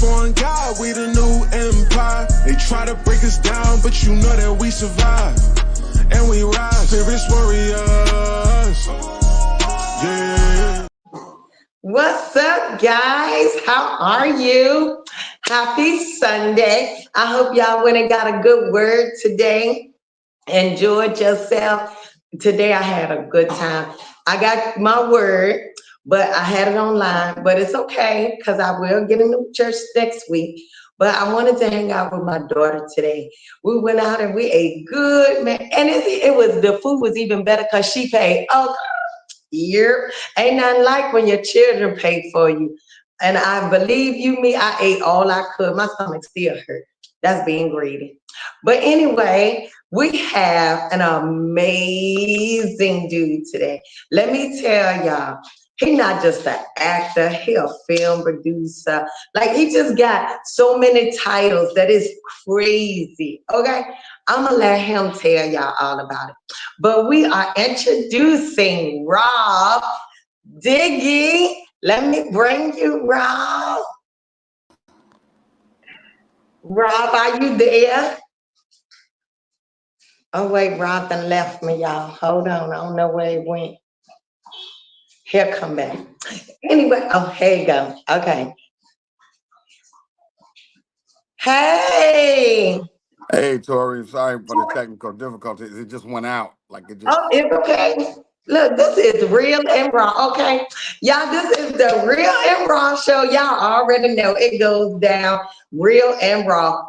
foreign God, we the new empire. They try to break us down, but you know that we survive. And we rise, spirits warriors. Yeah. What's up, guys? How are you? Happy Sunday. I hope y'all went and got a good word today. Enjoyed yourself. Today I had a good time. I got my word, but I had it online, but it's okay because I will get into church next week. But I wanted to hang out with my daughter today. We went out and we ate good, man. And the food was even better because she paid. Oh, yeah. Ain't nothing like when your children pay for you. And I believe you me, I ate all I could. My stomach still hurt. That's being greedy. But anyway, we have an amazing dude today. Let me tell y'all, he's not just an actor, he a film producer. Like he just got so many titles that is crazy. Okay. I'm gonna let him tell y'all all about it. But we are introducing Rob Diggy. Let me bring you Rob. Rob, are you there? Oh wait, Rob done left me, y'all. Hold on, I don't know where he went. He'll come back. Anyway, oh, here you go. Okay. Hey. Hey, Tori, sorry for the technical difficulties. It just went out. Like it just. Oh, it's okay. Look, this is real and raw, okay? Y'all, this is the real and raw show. Y'all already know it goes down real and raw.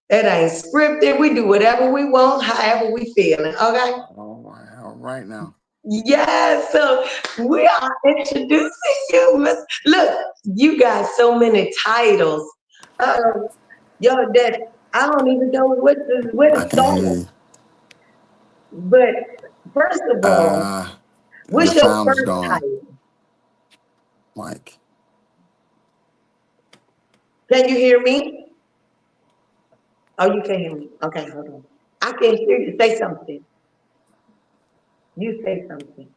It ain't scripted. We do whatever we want, however we feeling, okay? All right now. Yeah, so we are introducing you, Miss. Look, you got so many titles. Yo, that I don't even know where to start. But first of all, what's Your your sound is first gone, title? Mike. Can you hear me? Oh, you can't hear me. Okay, hold on. I can hear you. Say something. You say something.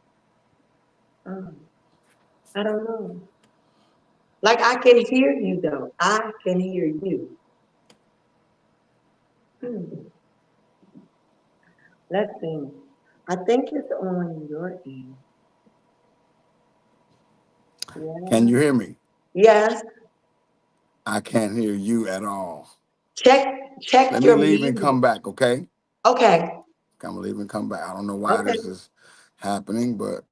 Oh, I don't know. Like I can hear you though. I can hear you. Hmm. Let's see. I think it's on your end. Can Yeah. you hear me? Yes. I can't hear you at all. Check Let me your leave and mute. come back, okay? Okay. I'm gonna leave and come back. I don't know why Okay. this is happening, but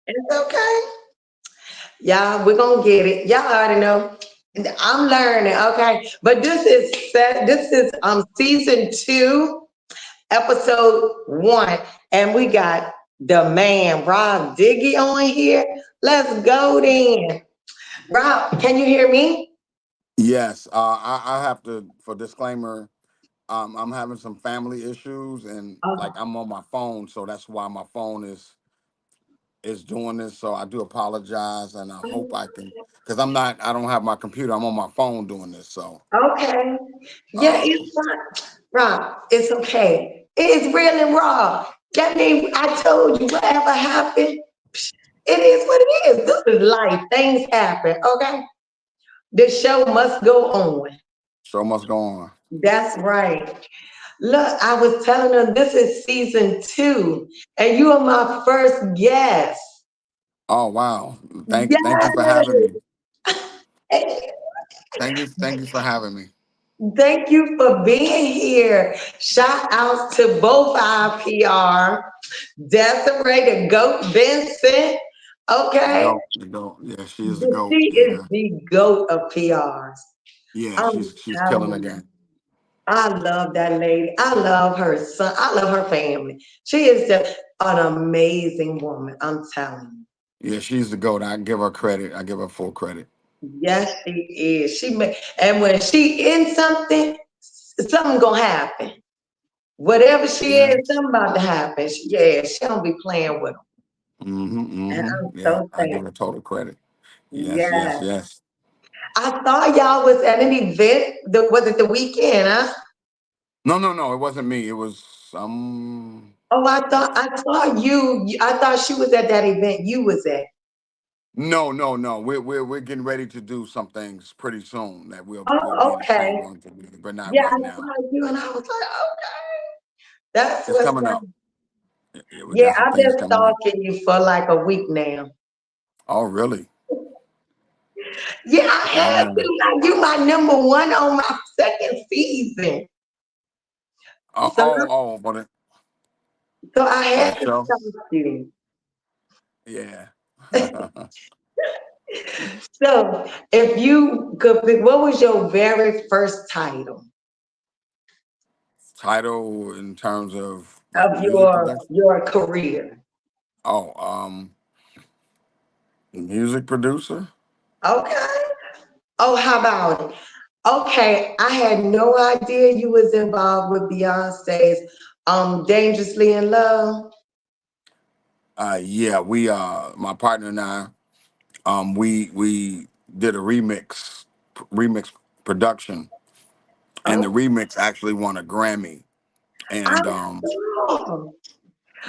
It's okay. Y'all, we're gonna get it. Y'all already know. I'm learning, okay. But this is season 2, episode 1, and we got the man Rob Diggy on here. Let's go then. Rob, can you hear me? yes, I have to, for disclaimer, I'm having some family issues and like Oh, I'm on my phone, so that's why my phone is doing this. So I do apologize, and I hope I can, because I don't have my computer. I'm on my phone doing this. So, okay. Yeah, um, it's fine. Rob, it's okay. It's real and raw. That means I told you whatever happened, it is what it is. This is life. Things happen, okay? The show must go on. show must go on. That's right. Look, I was telling them this is season 2, and you are my first guest. Oh wow! Thank you for Yes. having me. Thank you for having me. Thank you for being here. Shout outs to both our PR, Desiree, the GOAT Vincent. Okay. The goat. Yeah, she is the She goat. is Yeah, the GOAT of PRs. yeah, I'm she's killing telling you. again. I love that lady. I love her son. I love her family. She is just an amazing woman. I'm telling Yeah, she's the goat. I give her credit. I give her full credit. you. Yes, she is. And when she in something, something gonna happen. Whatever she is, Yes. something about to happen. Yeah, she don't be playing with them. And I'm Yeah, so I give her thankful. total credit. Yes, yes, Yeah. yes. I thought y'all was at an event. Was it the weekend, huh? No. It wasn't me. It was some. Oh, I thought you. I thought she was at that event you was at. No, no, no. We're getting ready to do some things pretty soon that we'll be Oh, in the okay. studio and together, but not Yeah, I right now. saw you and I was like, okay, that's It's what's coming up. up. Yeah, we Yeah, got some I've things been coming up. stalking you for like a week now. Oh, really? Yeah, I had Yeah. to. Like, you my number one on my second season. Oh, So, oh, oh, so I for had the to show. stalk you. Yeah. So, if you could pick, what was your very first title Title in terms of like of music production. your career? Oh, music producer. Okay. Oh, how about it? Okay, I had no idea you was involved with Beyonce's Dangerously in Love. Yeah, my partner and I, we did a remix production, and the Oh, remix actually won a Grammy. I And saw.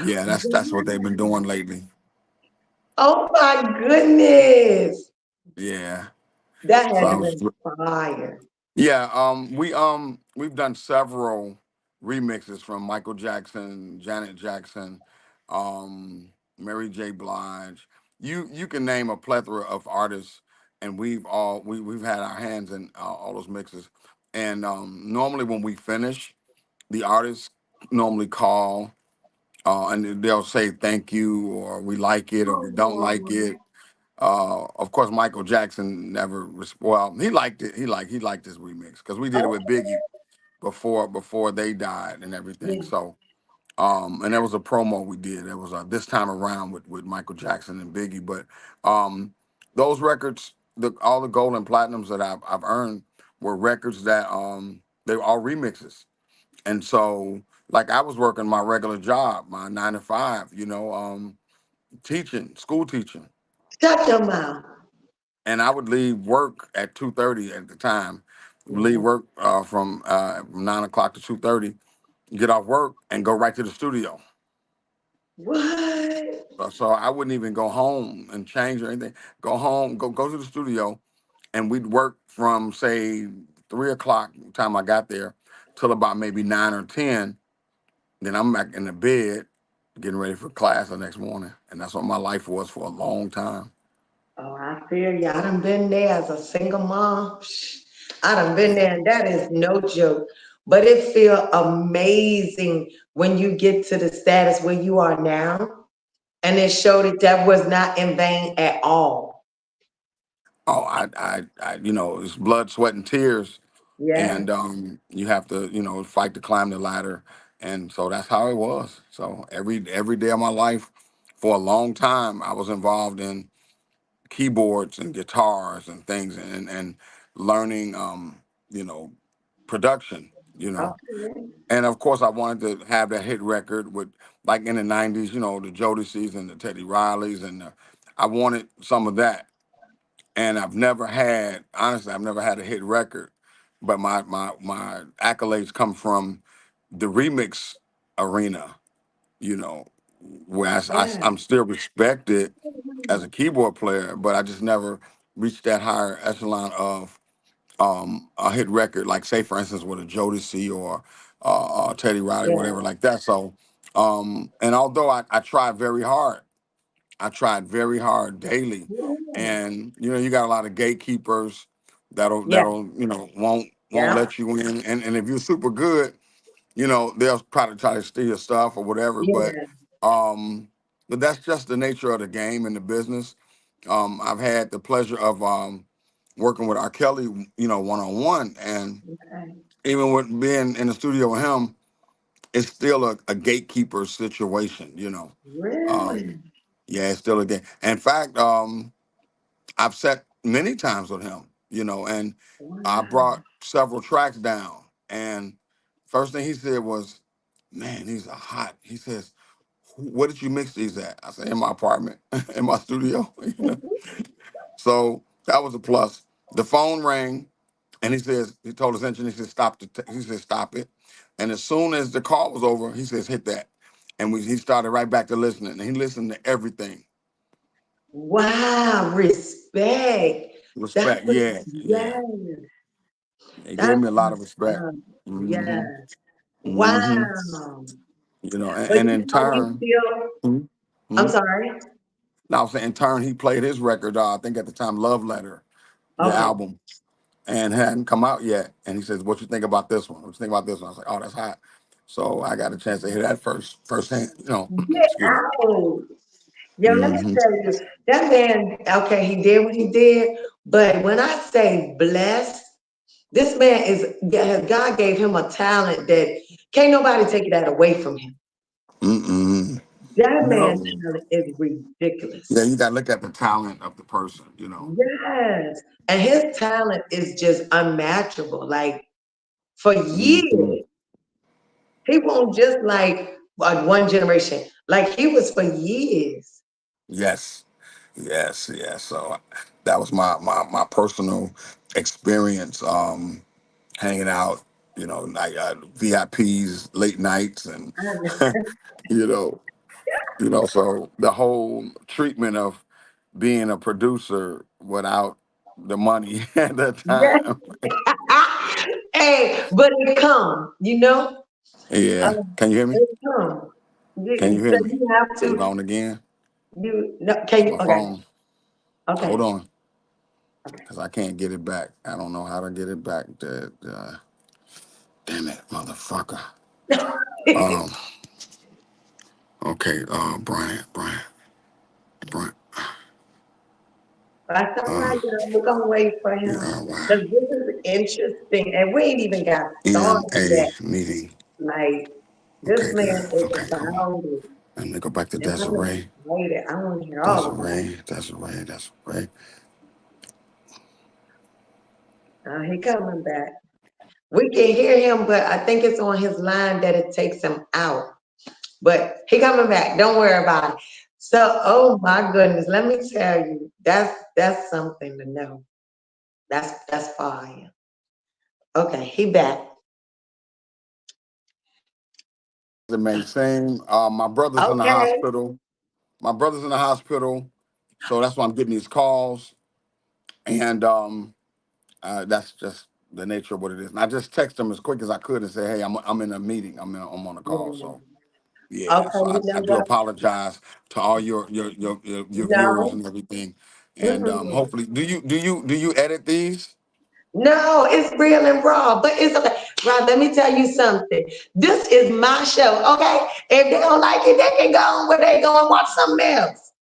yeah, that's what they've been doing lately. Oh my goodness. Yeah. That So had I to was been fire. yeah, we've done several remixes from Michael Jackson, Janet Jackson, um, Mary J. Blige. You can name a plethora of artists, and we've had our hands in all those mixes. And normally when we finish, the artists normally call, and they'll say thank you, or we like it, or we don't like Oh, it. Of course, Michael Jackson never. Well, he liked it. He liked his remix because we did it with Biggie before they died and everything. yeah. So, and there was a promo we did. It was this time around with Michael Jackson and Biggie. But those records, all the gold and platinums that I've earned were records that they were all remixes. And so, like I was working my regular job, my 9 to 5, teaching, school teaching, Shut your mouth. and I would leave work at 2:30 at the time. Leave Mhm. work from 9 o'clock to 2:30. Get off work and go right to the studio. What? So I wouldn't even go home and change or anything. Go home, go to the studio, and we'd work from say 3 o'clock time I got there till about maybe 9 or 10. Then I'm back in the bed getting ready for class the next morning, and that's what my life was for a long time. Oh, I feel you. I done been there as a single mom. I done been Yeah. there, and that is no joke. But it feel amazing when you get to the status where you are now, and it showed that that was not in vain at all. Oh, it's blood, sweat, and tears, Yeah. and you have to, fight to climb the ladder, and so that's how it was. So every day of my life, for a long time, I was involved in keyboards and guitars and things, and learning, you know, production, Okay. and of course, I wanted to have that hit record with, like in the '90s, the Jodicees and the Teddy Rileys, and I wanted some of that, and honestly, I've never had a hit record, but my accolades come from the remix arena, you know, where Yeah. I'm still respected as a keyboard player, but I just never reached that higher echelon of a hit record, like say for instance with a Jodeci or Teddy Riley, Yeah. whatever like that. So, and although I tried very hard, I tried very hard daily, Yeah. and you got a lot of gatekeepers Yeah. that'll won't Yeah. let you in, and if you're super good, they'll probably try to steal your stuff or whatever. Yeah. Um, but that's just the nature of the game and the business. I've had the pleasure of working with R. Kelly, one on one, and Okay. even with being in the studio with him, it's still a gatekeeper situation. Um, Really? yeah, it's still a game. In fact, I've sat many times with him, and I Wow. brought several tracks down. And first thing he said was, "Man, these are hot." He says, "Where did you mix these at?" I said, "In my apartment, in my studio." So that was a plus. The phone rang, and he told his engineer, he said, he said, "Stop it." And as soon as the call was over, he says, "Hit that." And he started right back to listening. And he listened to everything. Wow, respect. That's Respect, what, yeah, yes, yeah. He gave that's me a lot of respect. awesome. Hmm. Yes. Hmm. Wow. You know, But and in you know, you turn, still, hmm, I'm hmm, sorry. now so in turn, he played his record. I think at the time, Love Letter, the Okay. album, and hadn't come out yet. And he says, "What you think about this one? What you think about this one?" I was like, "Oh, that's hot." So I got a chance to hear that firsthand. You know, Get excuse me. out. Yo, let me Hmm. tell you, that man, okay, he did what he did, but when I say blessed, this man is, God gave him a talent that can't nobody take that away from him. Mm-mm. That man's No. talent is Yeah, ridiculous. you got to look at the talent of the person. You know. Yes. And his talent is just unmatchable. Like for Hmm. years, he won't just like one generation. Like he was for years. Yes. Yes. Yes. So that was my personal experience. Hanging out, you know, like VIPs, late nights, and you know, so the whole treatment of being a producer without the money at that Yes. time. Hey, but it come, you know? Yeah. Um, Can you hear me? it come. Can you So hear me? you have I'm to, gone again. you, no, It's can you, my okay, phone. Hold okay, on, okay. because I can't get it back. I don't know how to get it back. Damn it, motherfucker. Um. Okay. Brian. That's all Uh. right, girl. We're gonna wait for him. BRY. Because this is interesting. And we ain't even got In started a yet. meeting. Like, this Okay, good. man is Okay, hold on. abounding. Let me go back to And I'm Desiree. excited. I want to hear all about Desiree, Desiree, Desiree. it. He coming back. We can hear him, but I think it's on his line that it takes him out. But he coming back. Don't worry about it. So, oh my goodness, let me tell you, that's something to know. That's fire. Okay, he back. The main thing. My brother's in the Okay. hospital. My brother's in the hospital, so that's why I'm getting these calls, and that's just the nature of what it is. And I just text him as quick as I could and say, "Hey, I'm in a meeting. I'm on a call." Yeah. So yeah, Okay, so you I know do what? apologize to all your viewers No. and everything, and Mm-mm. hopefully, do you edit these? No, it's real and raw, but it's okay. Rob, let me tell you something. This is my show, okay? If they don't like it, they can go on where they go and watch something else.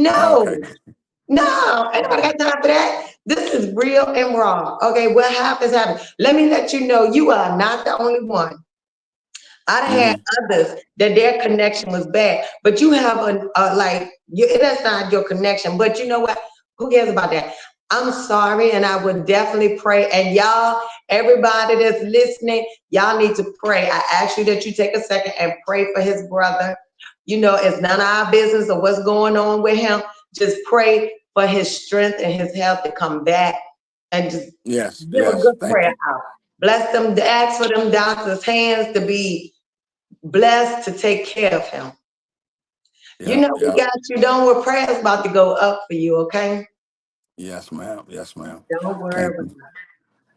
Oh, okay. No, no, ain't nobody got time for that. This is real and raw. Okay, what happens, happens. Let me let you know you are not the only one. I done had Hmm. others that their connection was bad, but you have that's not your connection. But you know what? Who cares about that? I'm sorry, and I would definitely pray. And y'all, everybody that's listening, y'all need to pray. I ask you that you take a second and pray for his brother. You know, it's none of our business of what's going on with him. Just pray for his strength and his health to come back, and just Yes, give a yes. good Thank prayer you. out. Bless them, ask for them doctors' hands to be blessed to take care of him. You Yeah, know, we yeah. got you. Don't worry, prayers about to go up for you, okay? Yes, ma'am. Yes, ma'am. Don't worry Thank about you. it.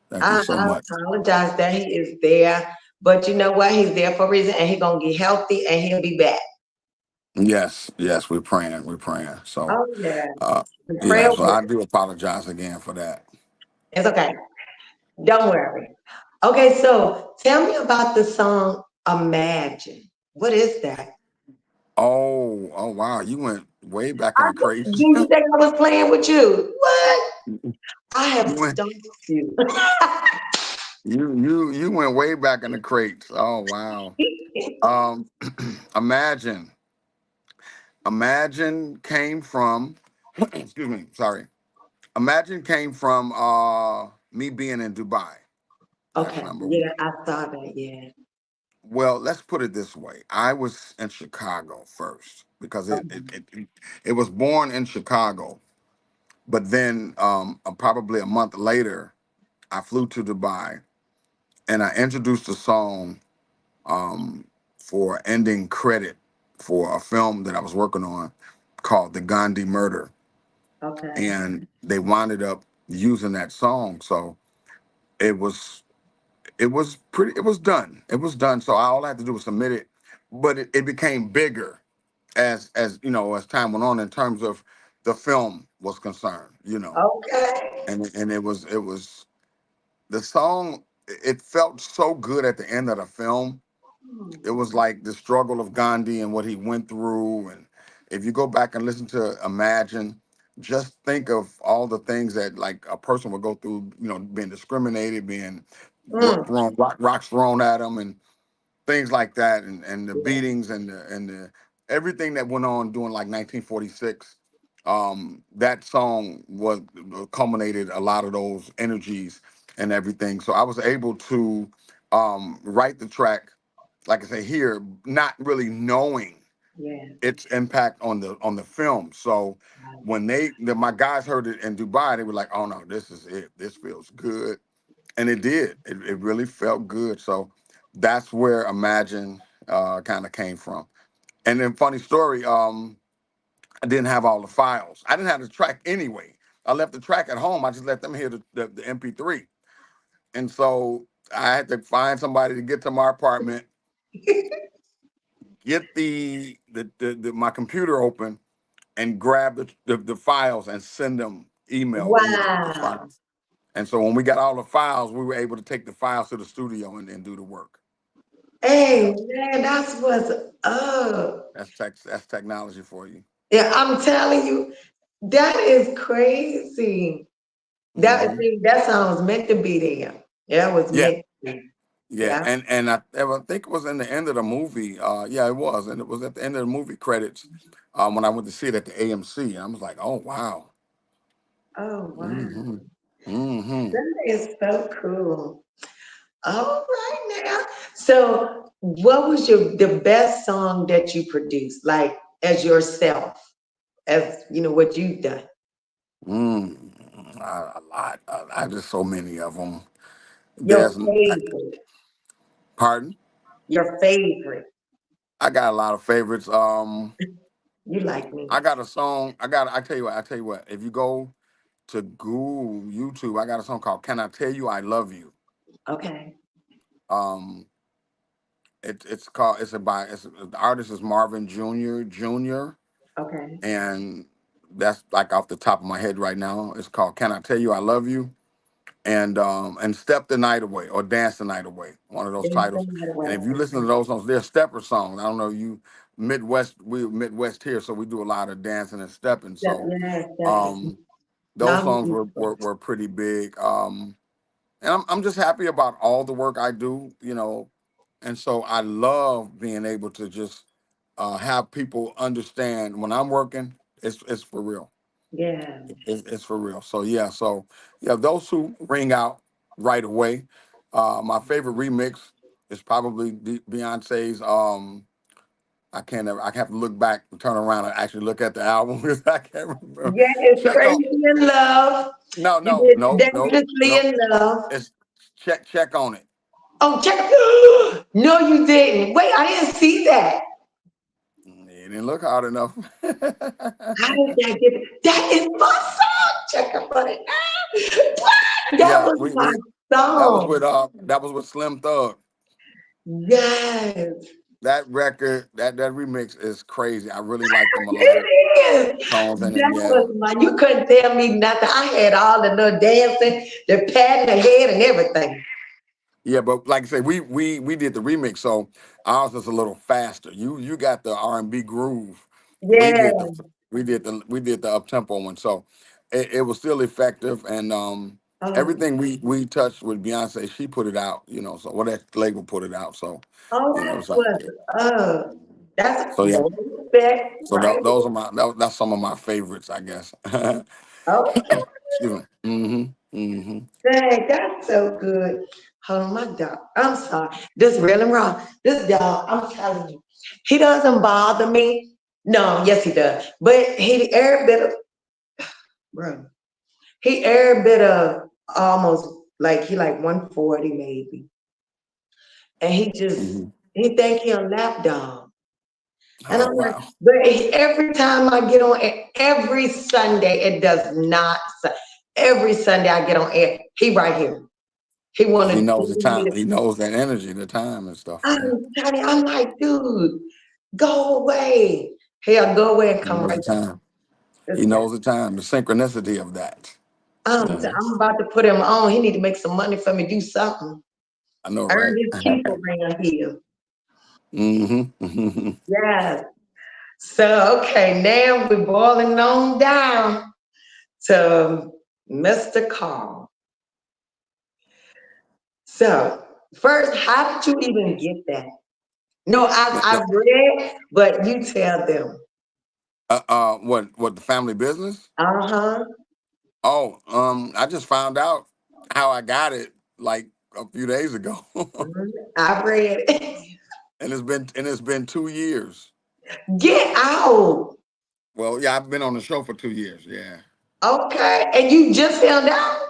Thank you so I much. apologize that he is there, but you know what? He's there for a reason, and he's gonna get healthy, and he'll be back. Yes, yes, we're praying. We're praying. So, Oh yeah, uh, the yeah. prayer So works. I do apologize again for that. It's okay. Don't worry. Okay, so tell me about the song "Imagine." What is that? Oh, oh, wow. You went way back in I, the crates. do you think I was playing with you? What? I have You went, stumped you. you went way back in the crates. Oh, wow. Um, imagine, imagine came from. Excuse me. Sorry. Imagine came from me being in Dubai. That's Okay, number yeah, one. I saw that. Yeah. Well, let's put it this way. I was in Chicago first because Okay. it was born in Chicago, but then probably a month later, I flew to Dubai and I introduced a song um, for ending credit for a film that I was working on called The Gandhi Murder. Okay. and they winded up using that song. So it was it was done. It was done. So all I had to do was submit it, but it became bigger as you know as time went on in terms of the film was concerned. You know, Okay. and it was the song. It felt so good at the end of the film. It was like the struggle of Gandhi and what he went through. And if you go back and listen to Imagine, just think of all the things that like a person would go through, you know, being discriminated, being Mm. rocks thrown at them and things like that, and the Yeah. beatings and the everything that went on during like 1946. That song was culminated a lot of those energies and everything. So I was able to write the track, like I say here, not really knowing Yeah. its impact on the film. So when my guys heard it in Dubai, they were like, "Oh no, this is it. This feels good," and it did. It really felt good. So that's where Imagine kind of came from. And then funny story, I didn't have all the files. I didn't have the track anyway. I left the track at home. I just let them hear the MP3, and so I had to find somebody to get to my apartment, get my computer open and grab the files and send them email the Wow. files. And so when we got all the files, we were able to take the files to the studio and do the work. Hey, Yeah, man, that's what's up. that's technology for you. Yeah, I'm telling you, that is crazy. Hmm. That song was meant to be there. That was Yeah, meant to be. yeah, Yeah. and I think it was in the end of the movie. Yeah, it was, and it was at the end of the movie credits when I went to see it at the AMC. I was like, oh wow. Oh, wow. Hmm. Hmm. That is so cool. All right now. So what was the best song that you produced, like as yourself, as you know, what you've done? Mm, a lot. I just so many of them. Your There's, favorite. pardon. Your favorite. I got a lot of favorites. You like I me. got a song. I tell you what. I tell you what. If you go to Google, YouTube, I got a song called "Can I Tell You I Love You." Okay. Um, it's called. It's about. The artist is Marvin Jr. Okay. And that's like off the top of my head right now. It's called "Can I Tell You I Love You." And "Step the Night Away" or "Dance the Night Away," one of those titles. Dancing That And Way. if you listen to those songs, they're stepper songs. I don't know you we're Midwest here, so we do a lot of dancing and stepping. Step, So yes, definitely. um, No, those songs I'm were pretty big. And I'm just happy about all the work I do, you know. And so I love being able to just have people understand when I'm working, it's for real. yeah, It's for real. So yeah, those two ring out right away. My favorite remix is probably Beyonce's. I have to look back and turn around and actually look at the album because I can't remember. yeah, it's Check on crazy in love. no You no did no no dangerously no. in love. It's check on it. Oh, check. No, you didn't. Wait, I didn't see that. It didn't look hard enough. How did that get? That is my song. Check up on it. What? That Yeah, was my we song. that was with Slim Thug. Yes, That record, that remix is crazy. I really like them a lot. it is. Tones in it, That yeah. was my. You couldn't tell me nothing. I had all the little dancing, the patting the head, and everything. Yeah, but like I say, we did the remix, so ours was a little faster. You got the R&B groove. We did Yeah. the we did the up tempo one, so it was still effective. And Oh, everything we touched with Beyonce, she put it out. You know, so what that label put it out. So oh, you know, that's it's like what. That's so yeah. respect, So right? those are that's some of my favorites, I guess. Okay. Excuse me. Mm-hmm. Mm-hmm. Dang, that's so good. Hold on, my dog. I'm sorry. This real and wrong. This dog, I'm telling you, he doesn't bother me. No, yes, he does. But he every bit of, bro. He every bit of almost like he like 140 maybe. And he just Mm-hmm. he think he a lap dog. And Oh I'm like, wow. but every time I get on air, every Sunday, it does not. Every Sunday I get on air, he right here. He Because he wanted knows the me time. to. He knows that energy, the time and stuff. Yeah. I'm like, dude, go away. He'll go away and He come knows right the back. time. This He guy. knows the time. The synchronicity of that. Yeah. I'm about to put him on. He need to make some money for me, do something. I know, Earn right? his keep around here. Mm-hmm. Yes. So, okay, now we're boiling on down to Mr. Carl. So, first, how did you even get that? No, I read, but you tell them. What the family business? Uh-huh. Oh, I just found out how I got it like a few days ago. I read. And it's been 2 years. Get out. Well, yeah, I've been on the show for 2 years. Yeah. Okay. And you just found out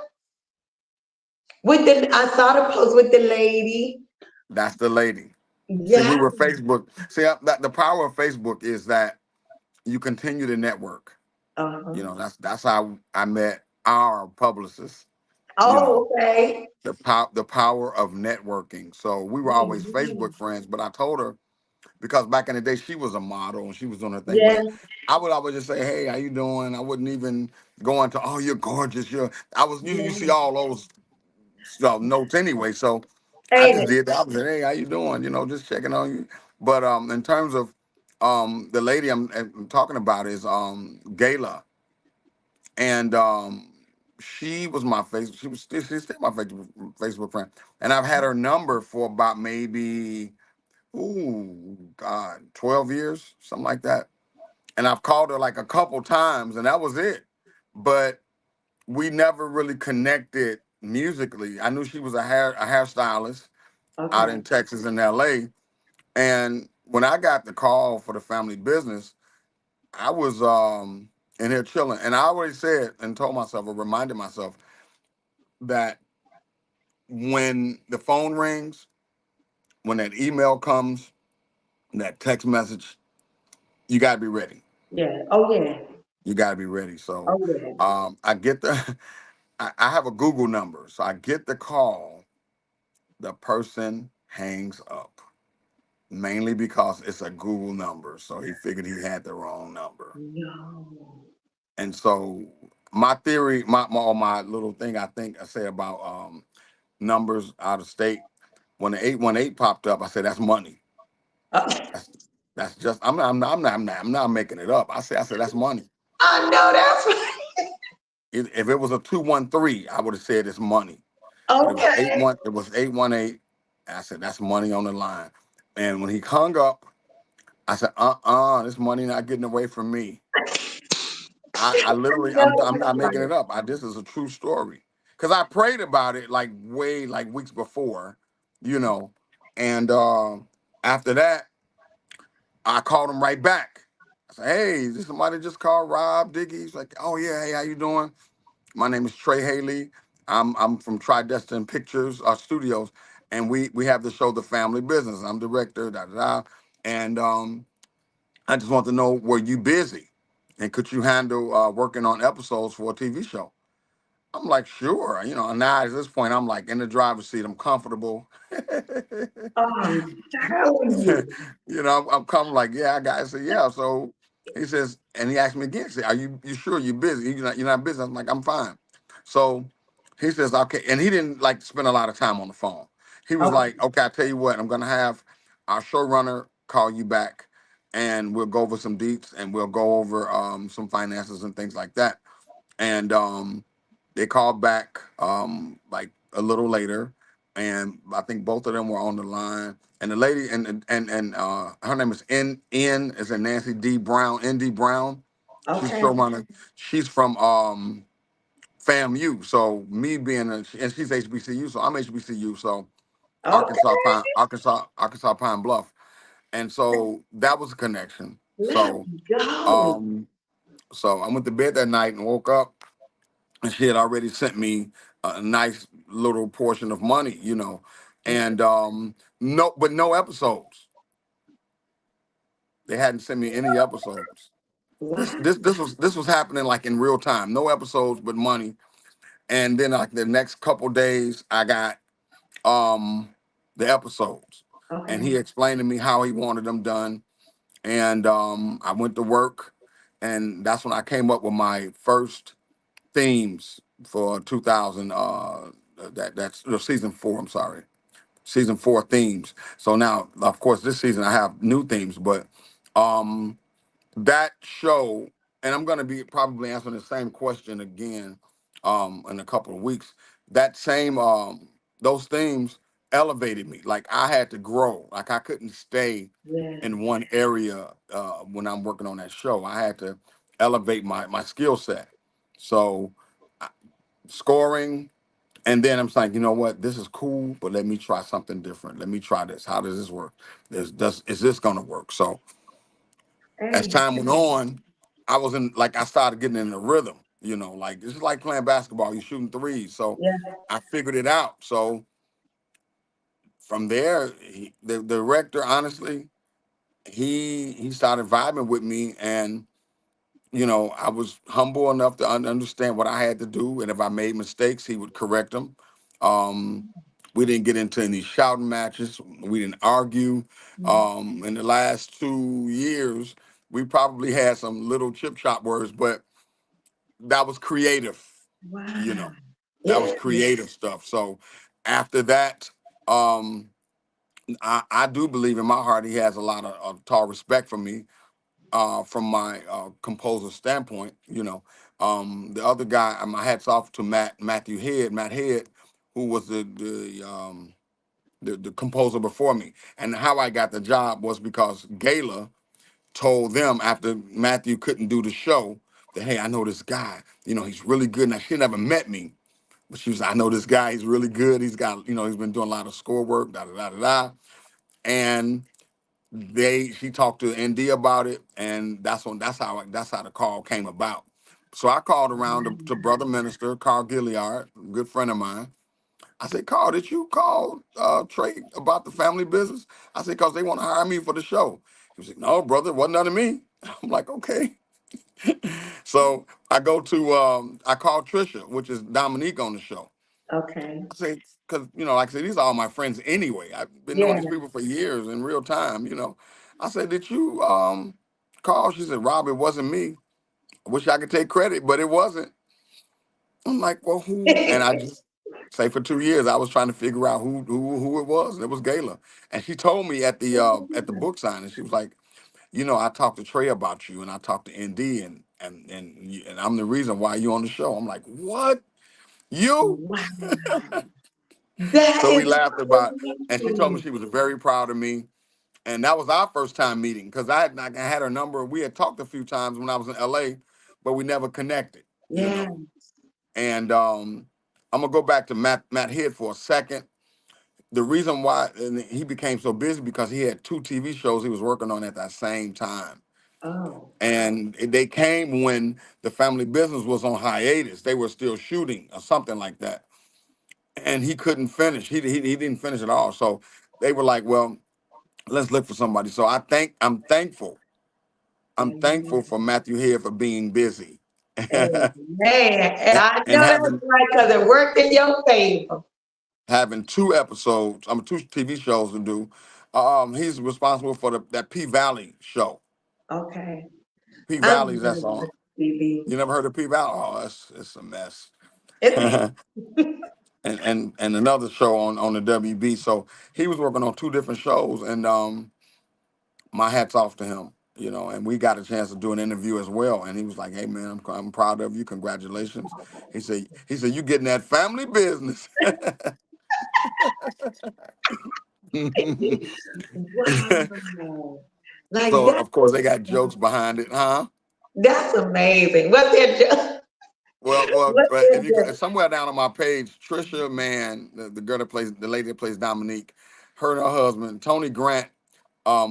with I saw the post with the lady. That's the lady. See, Yeah. we were Facebook. See, the power of Facebook is that you continue to network. Uh-huh. That's how I met our publicist. You know, Oh, okay. the power of networking. So we were always Facebook friends. But I told her because back in the day she was a model and she was doing her thing. Yeah, But I would always just say, "Hey, how you doing?" I wouldn't even go into, "Oh, you're gorgeous." You yeah. see all those notes anyway. So I Ain't just it? did the opposite. Hey, how you doing? Just checking on you. But in terms of the lady I'm talking about is Gayla, and she was my face. She's still my Facebook friend, and I've had her number for about maybe 12 years, something like that. And I've called her like a couple times, and that was it. But we never really connected musically. I knew she was a hairstylist out Okay. in Texas and LA. And when I got the call for the family business, I was in here chilling. And I already said and told myself or reminded myself that when the phone rings, when that email comes, that text message, you gotta be ready. Yeah. Oh, yeah. You gotta be ready. So Oh, yeah. I get the I have a Google number. So I get the call, the person hangs up. Mainly because it's a Google number. So he figured he had the wrong number. No. And so my theory, my little thing I think I say about numbers out of state, when the 818 popped up, I said that's money. Uh, That's that's just I'm not making it up. I said that's money. I know that's right. If it was a 213, I would have said it's money. But Okay. it was 818. And I said that's money on the line. And when he hung up, I said, this money not getting away from me. I literally, No, I'm that's not making right. it up. This is a true story. Cause I prayed about it like weeks before, you know, and after that, I called him right back. I said, "Hey, this somebody just called Rob Diggy." He's like, "Oh yeah, hey, how you doing? My name is Trey Haley. I'm from Tridestin Pictures Studios, and we have the show The Family Business. I'm director, da da da, and I just want to know, were you busy? And could you handle working on episodes for a TV show?" I'm like, sure. And now at this point, I'm like in the driver's seat. I'm comfortable. I'm telling you. I'm coming like, yeah, I got it. So yeah. So he says, and he asked me again, say, are you sure you're busy? You're not busy. I'm like, I'm fine. So he says, okay. And he didn't like spend a lot of time on the phone. He was Okay. like, okay, I tell you what, I'm gonna have our showrunner call you back and we'll go over some deets and we'll go over some finances and things like that. And they called back like a little later, and I think both of them were on the line. And the lady and her name is N is in Nancy D Brown, ND Brown. She's Okay. showrunner. She's from FAMU. So me being and she's HBCU, so I'm HBCU. So Okay. Arkansas Pine Bluff. And so that was a connection. Let's go. Um so I went to bed that night and woke up, and she had already sent me a nice little portion of money, and no episodes. They hadn't sent me any episodes. This Wow. this this was happening like in real time. No episodes, but money. And then like the next couple days, I got um the episodes, and Okay. he explained to me how he wanted them done. And I went to work, and that's when I came up with my first themes for 2000. That's season four. I'm sorry, season four themes. So now, of course, this season I have new themes, but um that show, and I'm going to be probably answering the same question again in a couple of weeks. That same those themes elevated me. Like I had to grow. Like I couldn't stay Yeah. in one area when I'm working on that show. I had to elevate my skill set. So uh, scoring, and then I'm like, you know what, this is cool, but let me try something different. Let me try this. How does this work? Is this going to work? So as Hey. time went on, I was in like I started getting in the rhythm. Like it's like playing basketball. You're shooting threes, so Yeah. I figured it out. So from there, the director, honestly, he started vibing with me, and I was humble enough to understand what I had to do, and if I made mistakes, he would correct them. Um, we didn't get into any shouting matches. We didn't argue. In the last 2 years, we probably had some little chip chop words, but that was creative. You Wow. know, that was Yeah. creative stuff. So after that, um, I do believe in my heart he has a lot of tall respect for me from my composer standpoint. The other guy, my hats off to Matt Head, who was the composer before me. And how I got the job was because Gayla told them after Matthew couldn't do the show that, hey, I know this guy, he's really good. Now, she never met me, but she was, I know this guy, he's really good. He's got, he's been doing a lot of score work, da da da da da. And she talked to ND about it, and that's how the call came about. So I called around to Brother Minister Carl Gilliard, a good friend of mine. I said, Carl, did you call Trey about the family business? I said, because they want to hire me for the show. He was like, no, brother, it wasn't none of me. I'm like, okay. So I called Trisha, which is Dominique on the show. Okay. I say, because, like I said, these are all my friends anyway. I've been knowing Yeah. these people for years in real time. I said, did you call? She said, Rob, it wasn't me. I wish I could take credit, but it wasn't. I'm like, well, who? And I just say for 2 years, I was trying to figure out who it was. And it was Gayla. And she told me at the book signing, she was like, I talked to Trey about you, and I talked to ND, and I'm the reason why you on the show. I'm like, what? You? Wow. That So we is laughed about it, and she told me amazing. she was very proud of me. And that was our first time meeting because I had her number. We had talked a few times when I was in LA, but we never connected. Yeah. And I'm gonna go back to Matt Head for a second. The reason why and he became so busy because he had two TV shows he was working on at that same time. Oh. And they came when the family business was on hiatus. They were still shooting or something like that. And he couldn't finish. He didn't finish at all. So they were like, well, let's look for somebody. So I'm thankful. I'm Amen. thankful for Matthew here for being busy. Amen. And I And know that's right because it worked in your favor. having two episodes, two TV shows to do. He's responsible for that P Valley show. Okay. P I'm Valley's that's on. BB. You never heard of P Valley? Oh, it's a mess. It's and another show on the WB. So he was working on two different shows, and my hats off to him. And we got a chance to do an interview as well. And he was like, "Hey man, I'm proud of you. Congratulations." He said you getting that family business. wow. Like So that of course they got jokes behind it, huh? that's amazing. What's that Well, what's if you that somewhere down on my page, Trisha, man, the girl that plays the lady that plays Dominique, her and her husband, Tony Grant,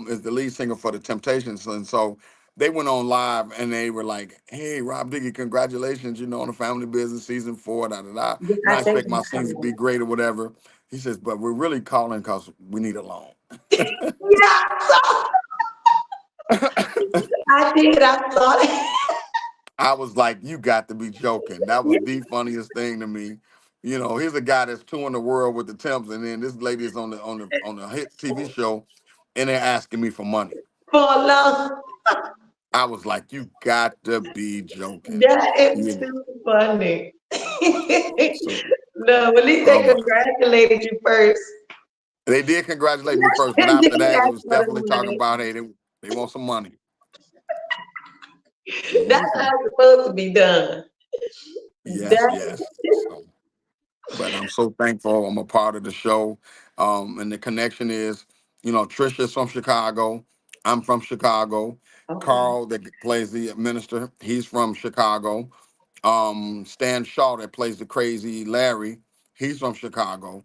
is the lead singer for the Temptations, and so they went on live and they were like, "Hey, Rob Diggy, congratulations! On the family business season 4, da da da. yeah, And I I think expect my scenes to be great or whatever." He says, "But we're really calling because we need a loan." yeah, I did. I saw it. I was like, you got to be joking. That was the funniest thing to me. You know, here's a guy that's touring the world with the Temps, and then this lady is on the hit TV show, and they're asking me for money. For love. I was like, you got to be joking. That is You know, too funny. so No, at least they I'm like, congratulated you first. they did congratulate me first, but And after then that, it ask was for the definitely talking money. about, hey, they want some money. That's Hmm. how it's supposed to be done. Yes, That, yes. So, but I'm so thankful I'm a part of the show. And the connection is, Trisha's from Chicago. I'm from Chicago. okay. Carl, that plays the minister, he's from Chicago. Stan Shaw, that plays the crazy Larry, he's from Chicago.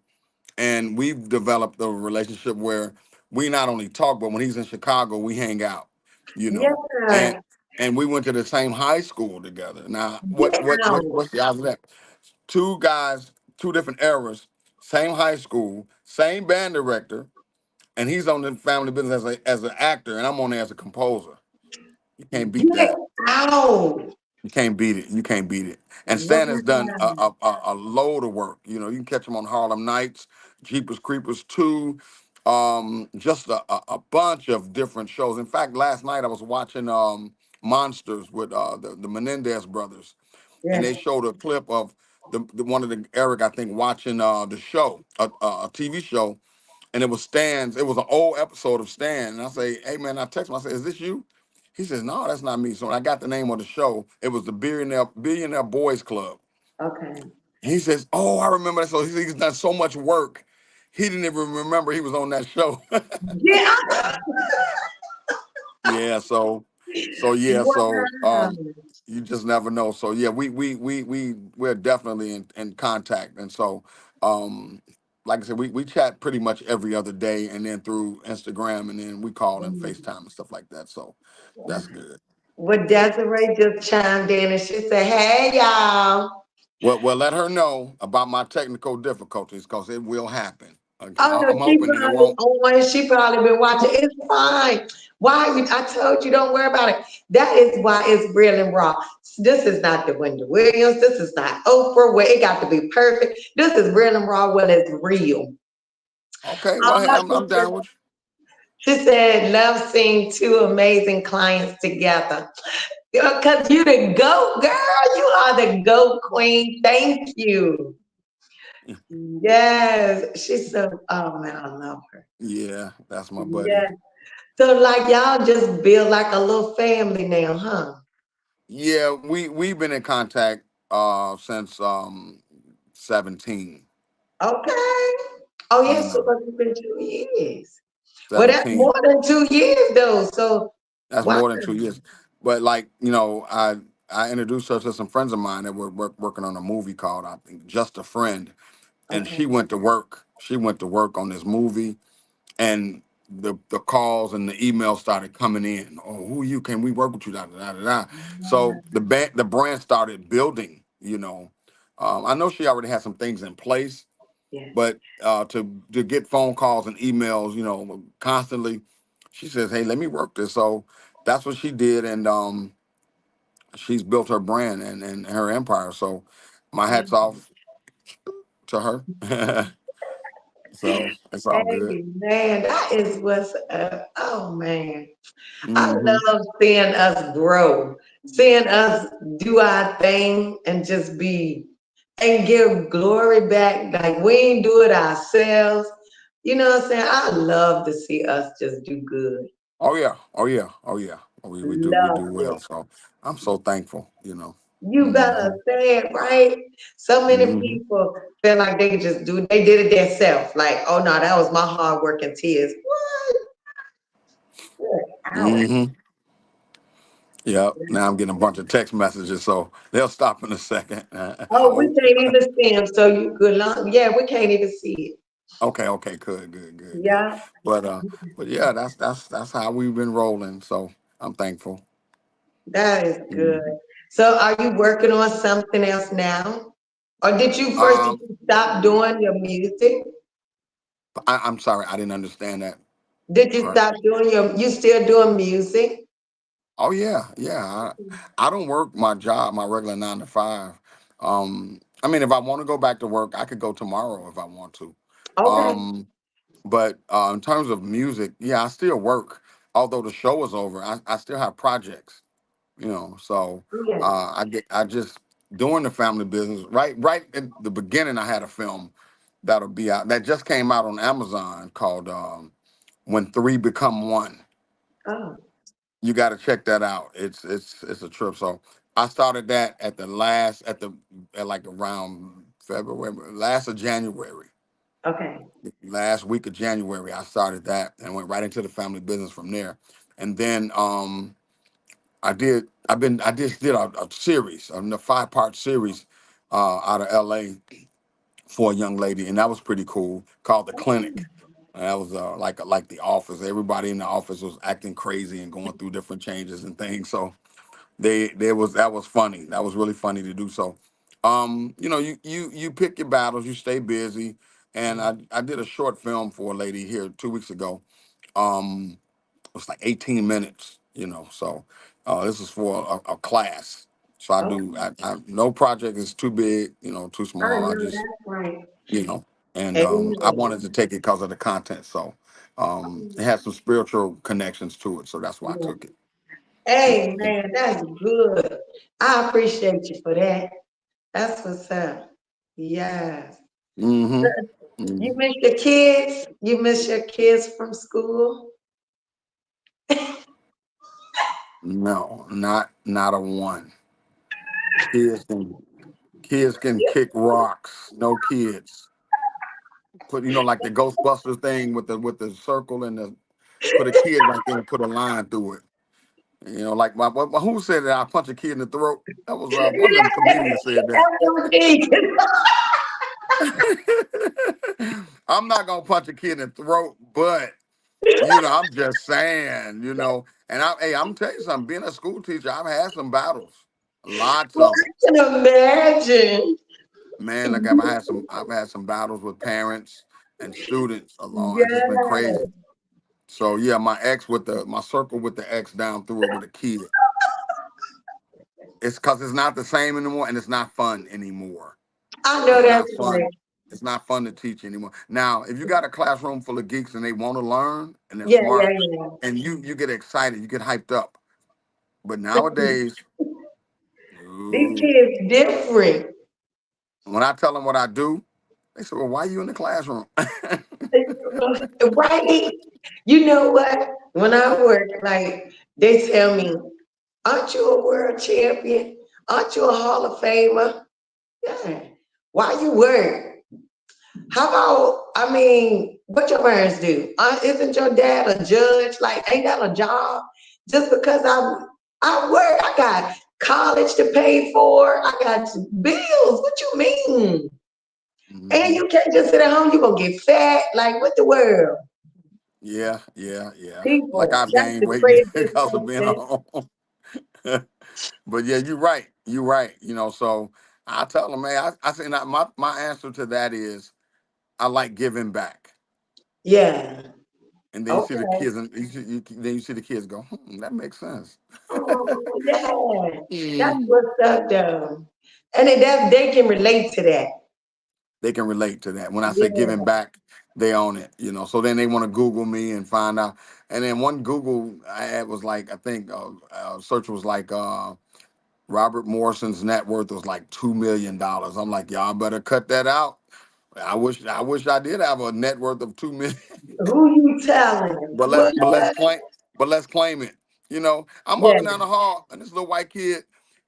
And we've developed a relationship where we not only talk, but when he's in Chicago, we hang out, you know. And Yeah. and we went to the same high school together. Now, Yeah. what's the odds of that? Two guys, two different eras, same high school, same band director, and he's on the family business as an actor, and I'm on there as a composer. You can't beat Get that. out. You can't beat it. You can't beat it. And Stan has done Wow. a load of work. You can catch him on Harlem Nights, Jeepers Creepers 2, just a bunch of different shows. In fact, last night I was watching Monsters with the Menendez brothers, and Yes. they showed a clip of the one of the Eric, I think, watching the show, a TV show, and it was an old episode of Stan. And I say, hey man, I text him, I said, is this you? He says, no, that's not me. So when I got the name of the show, it was the Billionaire Boys Club. Okay. He says, oh, I remember that. So he's done so much work, he didn't even remember he was on that show. Get out. Yeah, so yeah, so Wow. you just never know. So yeah, we're definitely in contact. And so like I said, we chat pretty much every other day, and then through Instagram, and then we call and FaceTime and stuff like that. So that's good. Well, Desiree just chimed in and she said, hey, y'all. Well, let her know about my technical difficulties because it will happen. Okay, Oh no, I'm she hoping that it probably won't. on. She probably been watching. It's fine. Why? I told you, don't worry about it. That is why it's real and raw. This is not the Wendy Williams. This is not Oprah, where it got to be perfect. This is real and raw when it's real. Okay, well, hey, Oh, I'm down with she said, love seeing two amazing clients together. Because you the GOAT, girl. You are the GOAT queen. Thank you. you. Yes. She's so, oh man, I love her. Yeah, that's my buddy. Yes. So like y'all just build like a little family now, huh? Yeah, we've been in contact since 17. Okay. Oh You yes, so know, it's been 2 years. Well, that's more 17. than 2 years though. So That's wow. more than 2 years. But like, I introduced her to some friends of mine that were working on a movie called, I think, Just a Friend. And Okay. she went to work. She went to work on this movie, and the calls and the emails started coming in. Oh, who are you? Can we work with you? Da, da, da, da, da. So the brand started building. I know she already had some things in place, Yes. but to get phone calls and emails, constantly, she says, "Hey, let me work this." So that's what she did, and she's built her brand and her empire. So my hats off to her. So it's all good. Hey man, that is what's up. Oh man. I Hmm. love seeing us grow, seeing us do our thing and just be and give glory back. Like we ain't do it ourselves. You know what I'm saying? I love to see us just do good. Oh yeah, oh yeah, oh yeah. We do Love well. it. So I'm so thankful. You better Hmm. say it right. So many Hmm. people feel like they can just do they did it themselves. Like, oh no, that was my hard work and tears. What? Good hour. Hmm. Yep. Now I'm getting a bunch of text messages, so they'll stop in a second. I Oh, we hope. can't even see them, so you good long. Yeah, we can't even see it. Okay, okay, good. Yeah, But yeah, that's how we've been rolling. So I'm thankful. that is good. Mhm. So are you working on something else now? Or did Um, you stop doing your music? I'm sorry, I didn't understand that. Did you Right. stop doing you still doing music? Oh yeah, yeah. I don't work my job, my regular 9 to 5. I mean, if I want to go back to work, I could go tomorrow if I want to. Okay. Um, but in terms of music, yeah, I still work. Although the show is over, I still have projects. So Yeah. I just doing the family business. Right at the beginning, I had a film that'll be out that just came out on Amazon called "When Three Become One." Oh, You got to check that out. It's a trip. So I started that at like around February, last of January, okay. last week of January. I started that and went right into the family business from there. And then I just did a series, a 5-part series out of LA for a young lady, and that was pretty cool, called The Clinic. And that was like the office. Everybody in the office was acting crazy and going through different changes and things. So that was funny. That was really funny to do. So you pick your battles, you stay busy. And I did a short film for a lady here 2 weeks ago. It was like 18 minutes, so this is for a class. So Okay. no project is too big, too I small. I know just, that's right. you know, and I Amen. wanted to take it because of the content. So it has some spiritual connections to it. So that's why I Yeah. took it. Hey man, that's good. I appreciate you for that. That's what's up. Yes. Mm-hmm. You hmm miss your kids? You miss your kids from school? No, not a one. Kids can kids can kick rocks. No kids. Put like the Ghostbusters thing with the circle and the put a kid right there and put a line through it. Like who said that I punch a kid in the throat? That was one of them comedians said that. I'm not gonna punch a kid in the throat, but I'm just saying, and I'm telling you something, being a school teacher, I've had some battles. Lots Well, of them. I can imagine. Man, like I've had some battles with parents and students along. It's just been Yes. crazy. So yeah, my circle with the X down through it with a kid. It's because it's not the same anymore, and it's not fun anymore. I know It's that's not right. fun. It's not fun to teach anymore. Now, if you got a classroom full of geeks and they want to learn and they're Yeah, yeah, smart, yeah. and you get excited, you get hyped up. But nowadays, These ooh, kids different. when I tell them what I do, they say, "Well, why are you in the classroom?" Right? You know what? When I work, like they tell me, aren't you a world champion? Aren't you a Hall of Famer? Yeah. Why you work? How about, I mean, what your parents do? Isn't your dad a judge? Like, ain't that a job? Just because I work, I got college to pay for, I got bills. What you mean? And hmm you can't just sit at home, you gonna get fat. Like, what the world? Yeah, yeah, yeah. Like People, I've that's gained the weight craziest because of being thing. home. But yeah, you're right. You're right. So I tell them, man, I say that my answer to that is I like giving back. Yeah. And then you see the Okay. kids, and then you see the kids go, that makes sense. Oh, yeah. That's Mm. what's up, though. And they can relate to that. They can relate to that. When I say Yeah. giving back, they own it. So then they want to Google me and find out. And then one Google ad was like, I think search was like Robert Morrison's net worth was like $2 million. I'm like, y'all better cut that out. I wish I did have a net worth of 2 million. Who you telling? But let's What? but let's claim but let's claim it. I'm Yeah. walking down the hall and this little white kid,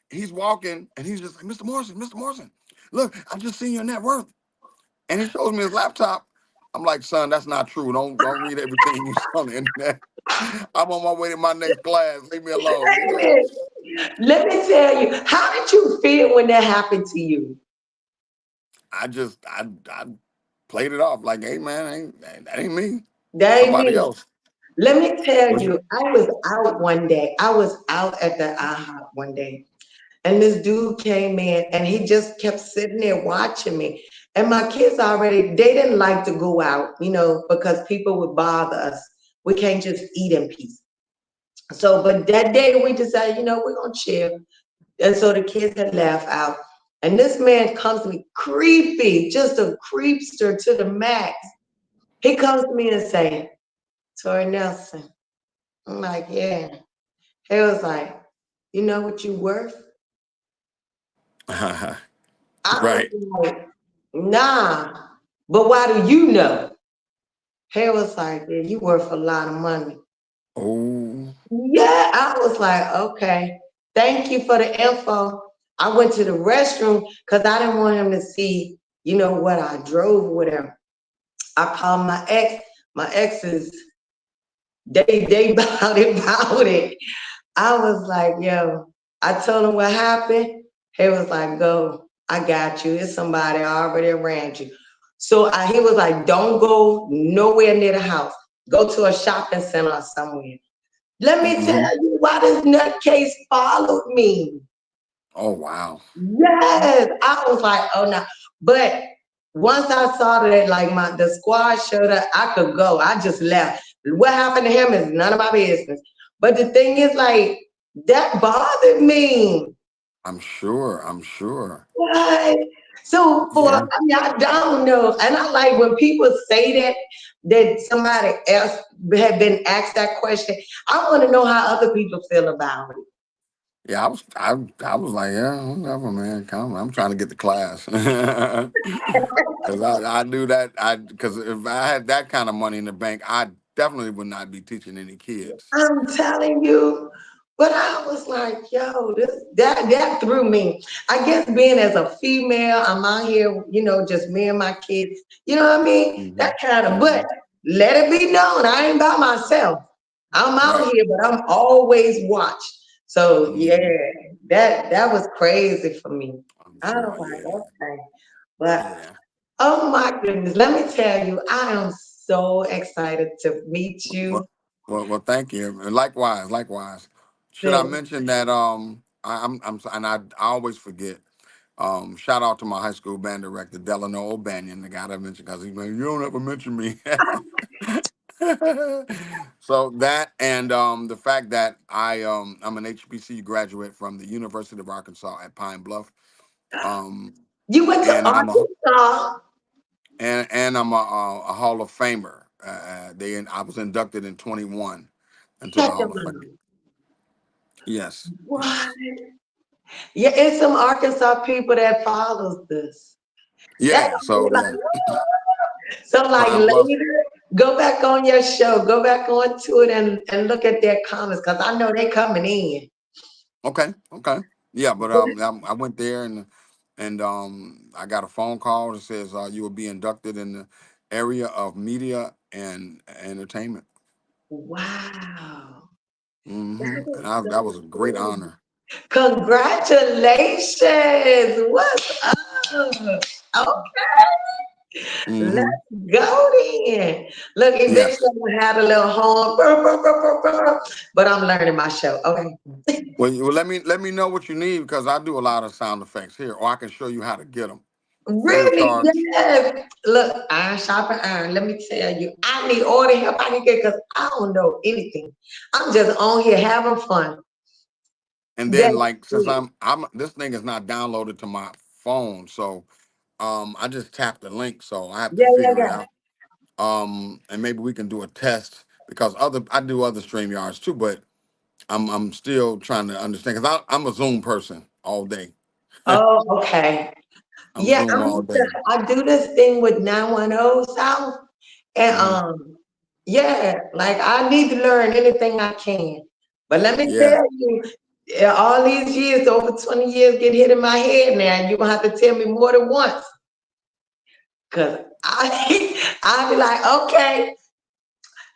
he's walking and he's just like, Mr. Morrison, look, I just seen your net worth. And he shows me his laptop. I'm like, son, that's not true. Don't read everything you see on the internet. I'm on my way to my next class. Leave me alone. David, let me tell you, how did you feel when that happened to you? I played it off like, hey man, that ain't me. That That's ain't somebody me. else. Let me tell Was you, you? I was out one day. I was out at the IHOP one day, and this dude came in and he just kept sitting there watching me. And my kids already, they didn't like to go out, because people would bother us. We can't just eat in peace. So, but that day we decided, we're gonna chill. And so the kids had left out. And this man comes to me, creepy, just a creepster to the max. He comes to me and say, Tori Nelson. I'm like, yeah. He was like, you know what you worth? I was Right. like, nah. But why do you know? He was like, yeah, you worth a lot of money. Oh. Yeah, I was like, okay, thank you for the info. I went to the restroom because I didn't want him to see, what I drove with him. I called my ex. My exes, they about it. I was like, yo, I told him what happened. He was like, go, I got you. It's somebody already around you. So he was like, don't go nowhere near the house. Go to a shopping center or somewhere. Let me Hmm. tell you why this nutcase followed me. Oh wow. Yes, I was like, oh no. But once I saw that, like the squad showed up, I could go. I just left. What happened to him is none of my business. But the thing is, like, that bothered me. I'm sure. I'm sure. What? So Yeah. I don't know. And I like when people say that somebody else had been asked that question. I want to know how other people feel about it. Yeah, I was like, yeah, whatever, man. Come, I'm trying to get to class. Because I knew that because if I had that kind of money in the bank, I definitely would not be teaching any kids. I'm telling you. But I was like, yo, that threw me. I guess being as a female, I'm out here, just me and my kids. You know what I mean? Hmm. That kind of, Hmm. but let it be known, I ain't by myself. I'm out Right. here, but I'm always watched. So yeah, Hmm. that was crazy for me. I'm I was sure. like, Yeah. okay. But Yeah. oh my goodness, let me tell you, I am so excited to meet Well, you. well, thank you. And likewise, likewise. Should I mention that and I always forget. Shout out to my high school band director, Delano O'Banion, the guy that I mentioned because he's like, you don't ever mention me. So that and the fact that I'm an HBCU graduate from the University of Arkansas at Pine Bluff. Um, You went to and I'm a Arkansas. and I'm a Hall of Famer. I was inducted in 21 into the Shut your Hall of Fame. mouth. Yes, What? yes, Yeah, it's some Arkansas people that follows this. That's yeah. So like, yeah, so like Pine Bluff. later, go back on your show, go back onto it and look at their comments because I know they coming in. Okay, okay, yeah. But I went there and I got a phone call that says you will be inducted in the area of media and entertainment. Wow. That And is that so was a great cool. honor. Congratulations. What's up? Okay. Hmm. Let's go then. Look, eventually Yes. I'm gonna have a little horn, burr, burr, burr, burr, burr, but I'm learning my show. Okay. Well, let me know what you need because I do a lot of sound effects here, or I can show you how to get them free of Really? charge. Yes. Look, iron sharpen iron. Let me tell you, I need all the help I can get because I don't know anything. I'm just on here having fun. And then, That's like, since it. I'm this thing is not downloaded to my phone, so I just tap the link, so I have to Yeah, yeah, figure it yeah. out. And maybe we can do a test because I do other stream yards too, but I'm still trying to understand because I'm a Zoom person all day. Oh, okay. I'm Yeah, Zoom all day. I do this thing with 910 South. And Hmm. yeah, like I need to learn anything I can. But let me Yeah. tell you, yeah, all these years, over 20 years, get hit in my head now. You're gonna have to tell me more than once. Cause I'll be like, okay,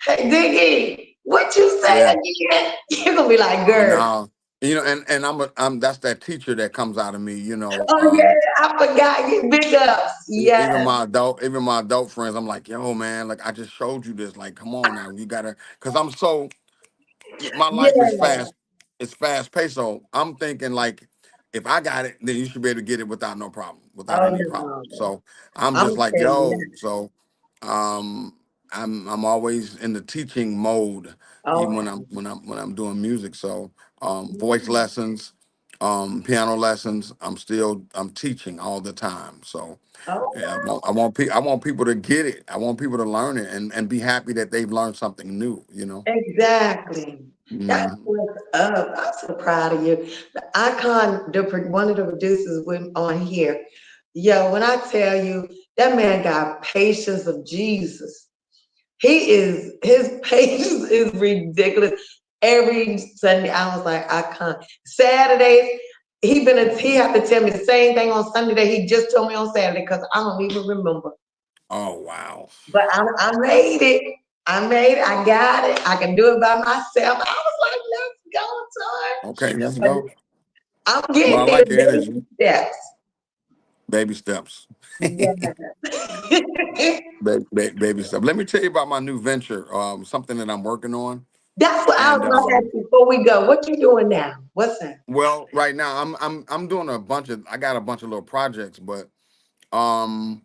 hey Diggy, what you say Yeah. again? You're gonna be like, Oh girl, no. And I'm that's that teacher that comes out of me. oh yeah, I forgot you big ups. Even Yes, my adult friends, I'm like, yo, man, like I just showed you this. Like, come on now, you gotta, because my life is yeah. fast. It's fast paced. So I'm thinking like, if I got it, then you should be able to get it without no problem, without Oh any problem. no. So I'm I'm just like, saying yo, that. so um I'm always in the teaching mode, even Okay. when I'm doing music. So voice lessons, piano lessons. I'm teaching all the time. So Oh, yeah, I want people to get it. I want people to learn it and be happy that they've learned something new. You know. exactly. That's Mhm. what's up. I'm so proud of you. The icon, one of the producers went on here. Yo, when I tell you that man got patience of Jesus. His patience is ridiculous. Every Sunday, I was like, I can't. Saturdays, he have to tell me the same thing on Sunday that he just told me on Saturday because I don't even remember. Oh wow. But I made it. I made it. I got it. I can do it by myself. I was like, let's go, Okay, let's Todd. go. I'm Well, getting I there, like your baby energy. steps. Baby steps. Yeah. Baby steps. Let me tell you about my new venture. Something that I'm working on. That's what I was And about to ask you before we go. What you doing now? What's that? well, right now I'm doing a bunch of I got a bunch of little projects, but um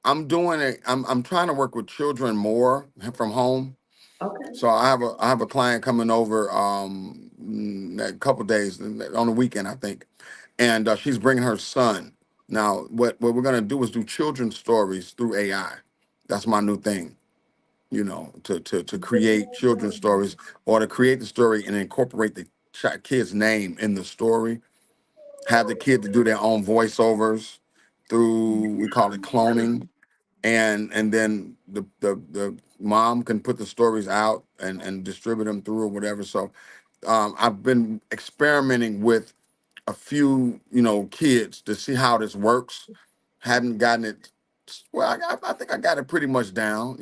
I'm doing it. I'm trying to work with children more from home. Okay. So I have a client coming over a couple days on the weekend, I think, and she's bringing her son. Now, what we're gonna do is do children's stories through AI. That's my new thing. You know, to create children's stories or to create the story and incorporate the kid's name in the story. Have the kid to do their own voiceovers through we call it cloning, and then the mom can put the stories out and distribute them through or whatever. So I've been experimenting with a few kids to see how this works. Hadn't gotten it. Well, I think I got it pretty much down.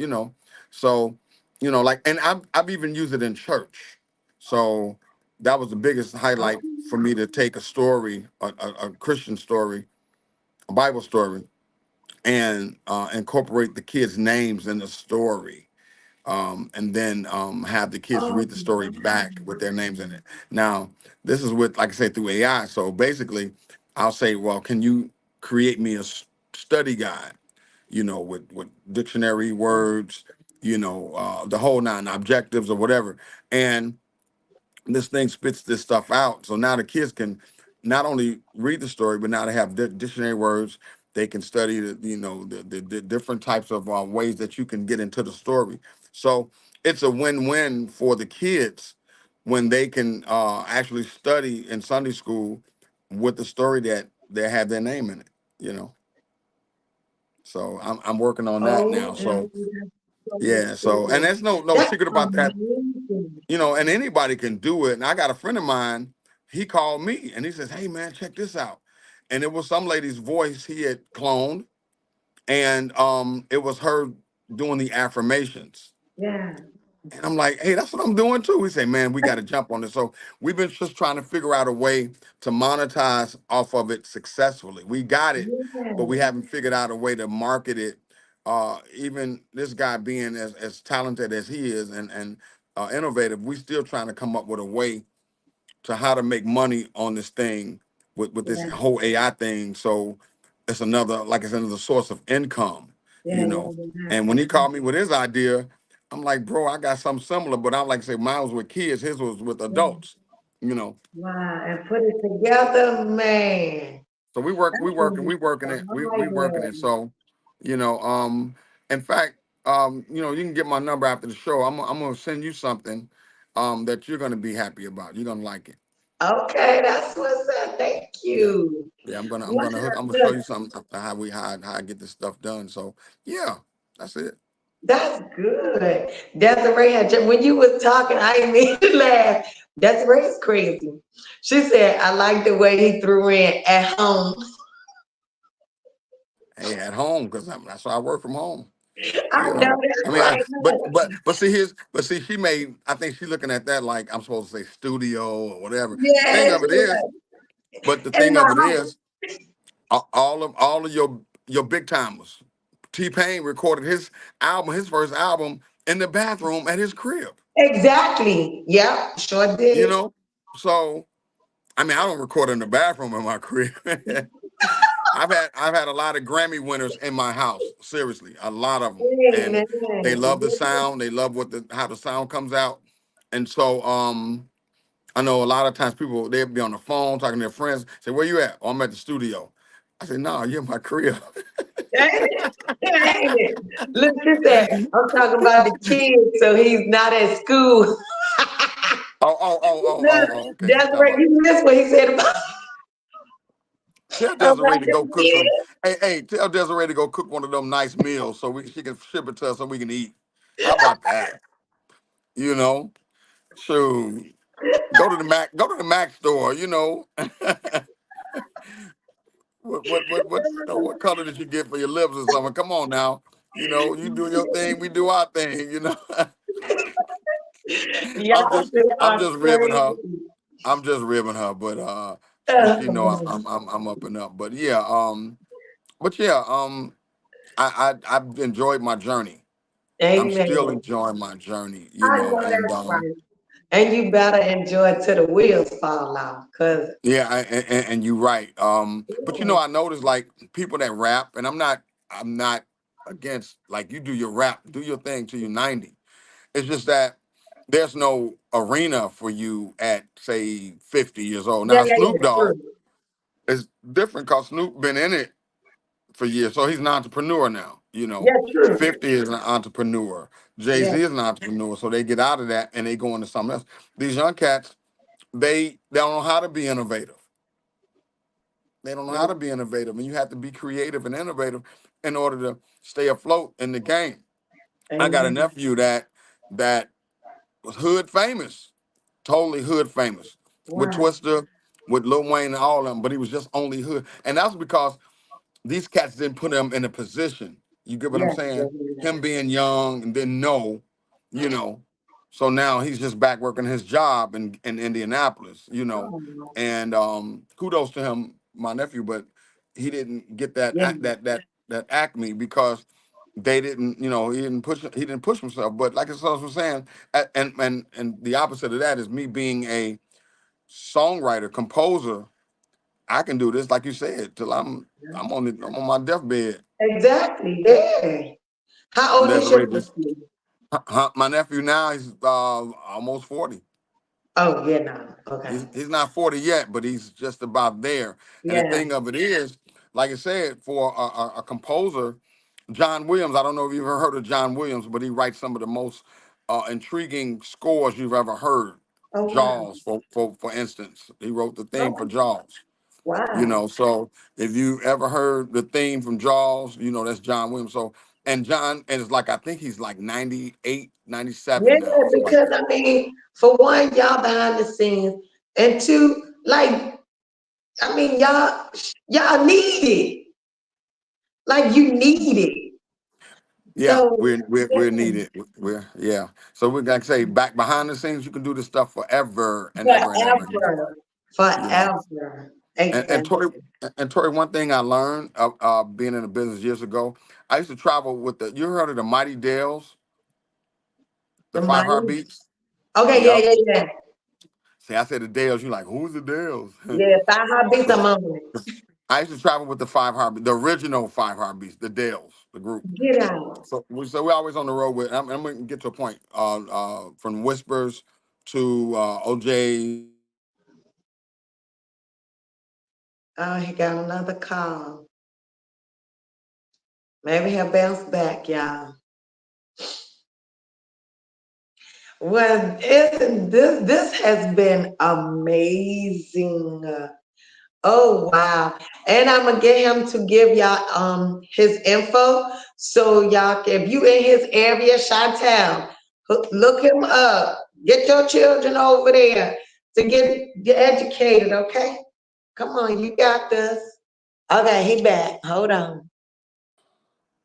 So like, and I've even used it in church. So that was the biggest highlight for me to take a story, a Christian story, a Bible story, and incorporate the kids' names in the story, and then have the kids Oh, read the story back with their names in it. Now, this is with, like I said, through AI. So basically, I'll say, well, can you create me a study guide, with dictionary words, the whole nine objectives or whatever, and this thing spits this stuff out. So now the kids can not only read the story, but now they have dictionary words. They can study the different types of ways that you can get into the story. So it's a win-win for the kids when they can actually study in Sunday school with the story that they have their name in it. You know, so I'm working on that now. oh, So so yeah. So and cool. there's no That's secret about that. amazing. And anybody can do it. And I got a friend of mine, he called me and he says, "Hey man, check this out." And it was some lady's voice he had cloned, and it was her doing the affirmations. Yeah, And I'm like, "Hey, that's what I'm doing too." He said, "Man, we got to jump on this." So we've been just trying to figure out a way to monetize off of it successfully. We got it, but we yeah, haven't figured out a way to market it. Even this guy being as talented as he is and innovative, we still trying to come up with a way to how to make money on this thing with this yeah, whole AI thing. So it's another, like it's another source of income, yeah, you yeah, know. And when he yeah. called me with his idea, I'm like, bro, I got something similar, but I like to say mine was with kids, his was with Yeah. adults, you know. Wow, and put it together, man. So That's gonna be we working it. fire. So, you know, in fact, you can get my number after the show. I'm gonna send you something that you're gonna be happy about. You're gonna like it. Okay, that's what's up. Thank Yeah. you. Yeah, I'm Wow, gonna I'm gonna show look, you something how I get this stuff done. So yeah, that's it. that's good. Desiree when you was talking, I didn't mean to laugh. Desiree's crazy. She said, I like the way he threw in at home. Hey, at home because that's why I work from home. I You know know, I that's mean, right. but see, she made. I think she's looking at that like I'm supposed to say studio or whatever. The thing Yes, of it is, but the and thing of it my is, all of your big timers. T Pain recorded his first album in the bathroom at his crib. exactly. Yep, sure You did. know, so I mean, I don't record in the bathroom in my crib. I've had a lot of Grammy winners in my house. Seriously, a lot of them, and Amen. they love the sound. They love how the sound comes out, and so I know a lot of times people they'll be on the phone talking to their friends. Say, "Where you at?" "Oh, I'm at the studio." I say, "No, you're in my crib." Ain't it? Ain't it? Look at that. I'm talking about the kids, so he's not at school. Look, Okay. You that's talking what about? you missed what he said Tell about Desiree to go the cook some. kids. Hey, tell Desiree to go cook one of them nice meals so she can ship it to us so we can eat. How about that? You know, so go to the Mac store. What color did you get for your lips or something? Come on now. You do your thing, we do our thing. I'm Y'all just just I'm are just ribbing her. crazy. I'm just ribbing her, but she know Oh, I'm up and up. But yeah, but yeah, I've enjoyed my journey. I'm still amen. enjoying my journey, I know and that's right. And you better enjoy it till the wheels fall off, cause yeah, and you're right. But I noticed like people that rap, and I'm not against like you do your rap, do your thing till you're 90. It's just that there's no arena for you at say 50 years old. yeah, Now yeah, Snoop yeah, Dogg true. is different because Snoop been in it for years, so he's an entrepreneur now. Yeah, true. 50 is an entrepreneur. Jay Yeah, Z is an entrepreneur, so they get out of that and they go into something else. These young cats, they don't know how to be innovative. They don't know how yeah, to be innovative, and you have to be creative and innovative in order to stay afloat in the game. I got a amen. nephew that was hood famous, totally hood famous, with Wow. Twister, with Lil Wayne and all of them, but he was just only hood, and that's because these cats didn't put him in a position. You get what I'm Yeah, yeah, saying? yeah. Him being young and didn't know, you know. So now he's just back working his job in Indianapolis, Oh, And kudos to him, my nephew, but he didn't get that yeah, that acme because they didn't, he didn't push himself. But like I was saying, and the opposite of that is me being a songwriter, composer. I can do this, like you said, till I'm on my deathbed. exactly. Yeah. How And old there's is a your rate just nephew? my nephew now he's almost 40. Oh, yeah, no. Okay. He's not 40 yet, but he's just about there. And the Yeah. thing of it is, like I said, for a composer, John Williams. I don't know if you've ever heard of John Williams, but he writes some of the most intriguing scores you've ever heard. Oh, wow. Jaws, for instance, he wrote the theme for Oh, Jaws. wow. So if you ever heard the theme from Jaws, that's John Williams. So and John, and it's like I think he's like 98, Yeah, 97 now, something like because that. I mean, for one, y'all behind the scenes, and two, like, I mean, y'all need it. Like you need it. Yeah, So we're needed. We're yeah. So we got to say back behind the scenes, you can do this stuff forever and yeah, ever and ever and ever. forever, You know. forever. And and Exactly. Tori and Tori, one thing I learned being in the business years ago, I used to travel with you heard of the Mighty Dales, the The Five money. Heartbeats. Okay, yeah, Yep. yeah, yeah. See, I said the Dales. You're like, who's the Dales? Yeah, 5 heartbeats a moment. I used to travel with the Five Heartbeats, the original Five Heartbeats, the Dales, the group. Get out. So we're always on the road with. I'm going to get to a point. From Whispers to OJ's Oh, he got another call. Maybe he'll bounce back, y'all. Well, isn't this has been amazing. Oh wow. And I'm gonna get him to give y'all his info. So y'all if you in his area, Chantel, look him up. Get your children over there to get educated, okay? Come on, you got this. Okay, he back. Hold on.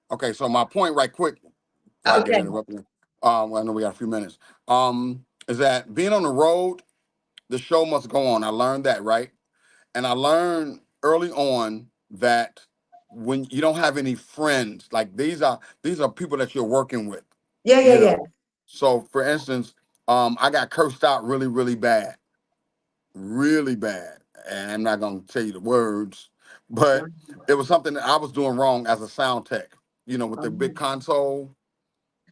Okay, so my point, right quick, before I get Okay. interrupted, well, I know we got a few minutes. Is that being on the road, the show must go on. I learned that, right? And I learned early on that when you don't have any friends, like these are people that you're working with, Yeah, yeah, you yeah. know. So, for instance, I got cursed out really, really bad, really bad, and I'm not gonna tell you the words, but it was something that I was doing wrong as a sound tech. With the big console,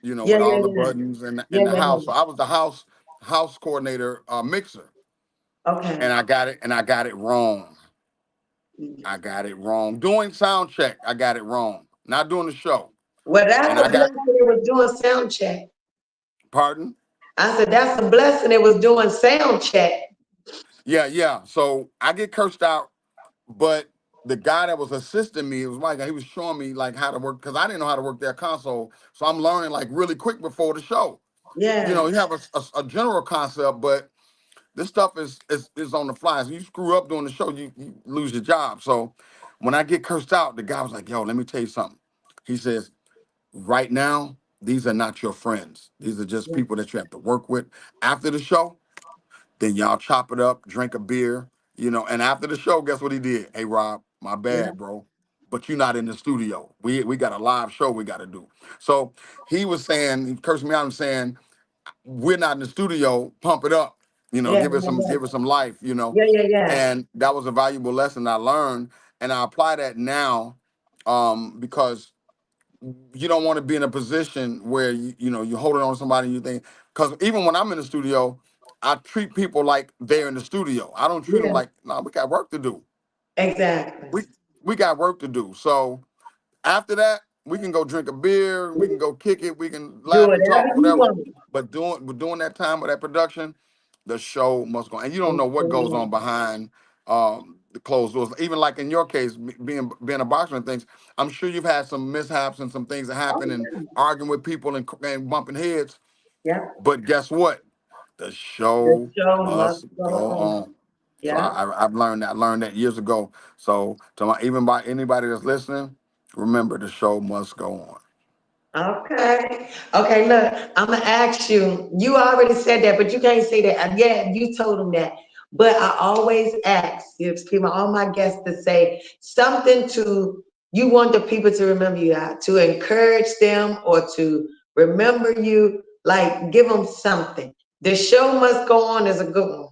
Yeah, with yeah, all the yeah. buttons in Yeah, the yeah, house. So I was the house coordinator mixer, yeah. and Okay. I got it wrong. I got it wrong. Doing sound check, I got it wrong. Not doing the show. Well, that's And a I got blessing. It was doing sound check. pardon? I said that's a blessing. It was doing sound check. Yeah, yeah. So I get cursed out, but the guy that was assisting me, it was my guy, he was showing me like how to work because I didn't know how to work their console. So I'm learning like really quick before the show. Yeah, You have a general concept, but this stuff is on the fly. So you screw up during the show, you lose your job. So when I get cursed out, the guy was like, "Yo, let me tell you something." He says, "Right now, these are not your friends. These are just yeah, people that you have to work with. After the show, then y'all chop it up, drink a beer, And after the show, guess what he did? Hey, Rob, my yeah, bad, bro. But you're not in the studio. We got a live show we got to do." So he was saying, he cursed me out and saying, "We're not in the studio. Pump it up. yeah, Give it some life. yeah, yeah, yeah, And that was a valuable lesson I learned, and I apply that now, because you don't want to be in a position where you're holding on to somebody and you think, because even when I'm in the studio, I treat people like they're in the studio. I don't treat them yeah. like, no, we got work to do. Exactly. We got work to do. So after that, we can go drink a beer, we can go kick it, we can Do laugh and whatever talk, you whatever. want. But during that time of that production, the show must go. And you don't know what goes on behind the closed doors. Even like in your case, being a boxer and things, I'm sure you've had some mishaps and some things that Oh, happen and arguing with people and bumping heads. yeah. But guess what? The The show show must must go go on. on. So Yeah. I've learned that years ago. So even by anybody that's listening, remember the show must go on. Okay. Okay, look, I'm gonna ask you. You already said that, but you can't say that. Yeah, you told them that. But I always ask if people, all my guests, to say something to you want the people to remember you at, to encourage them or to remember you. Like, give them something. The show must go on is a good one.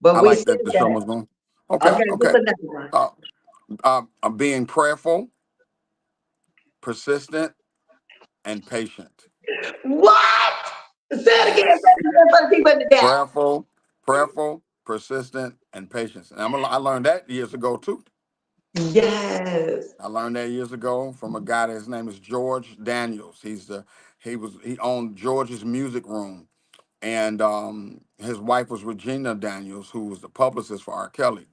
But I we like said that the show that. must go on. Okay, Okay, what's okay. another one? Uh, I'm being prayerful, persistent, and patient. What? Say it again. Say Yes. it again for the people in the back. Prayerful, persistent, and patience. And I learned that years ago too. Yes. I learned that years ago from a guy. His name is George Daniels. He owned George's Music Room, and his wife was Regina Daniels, who was the publicist for R. Kelly.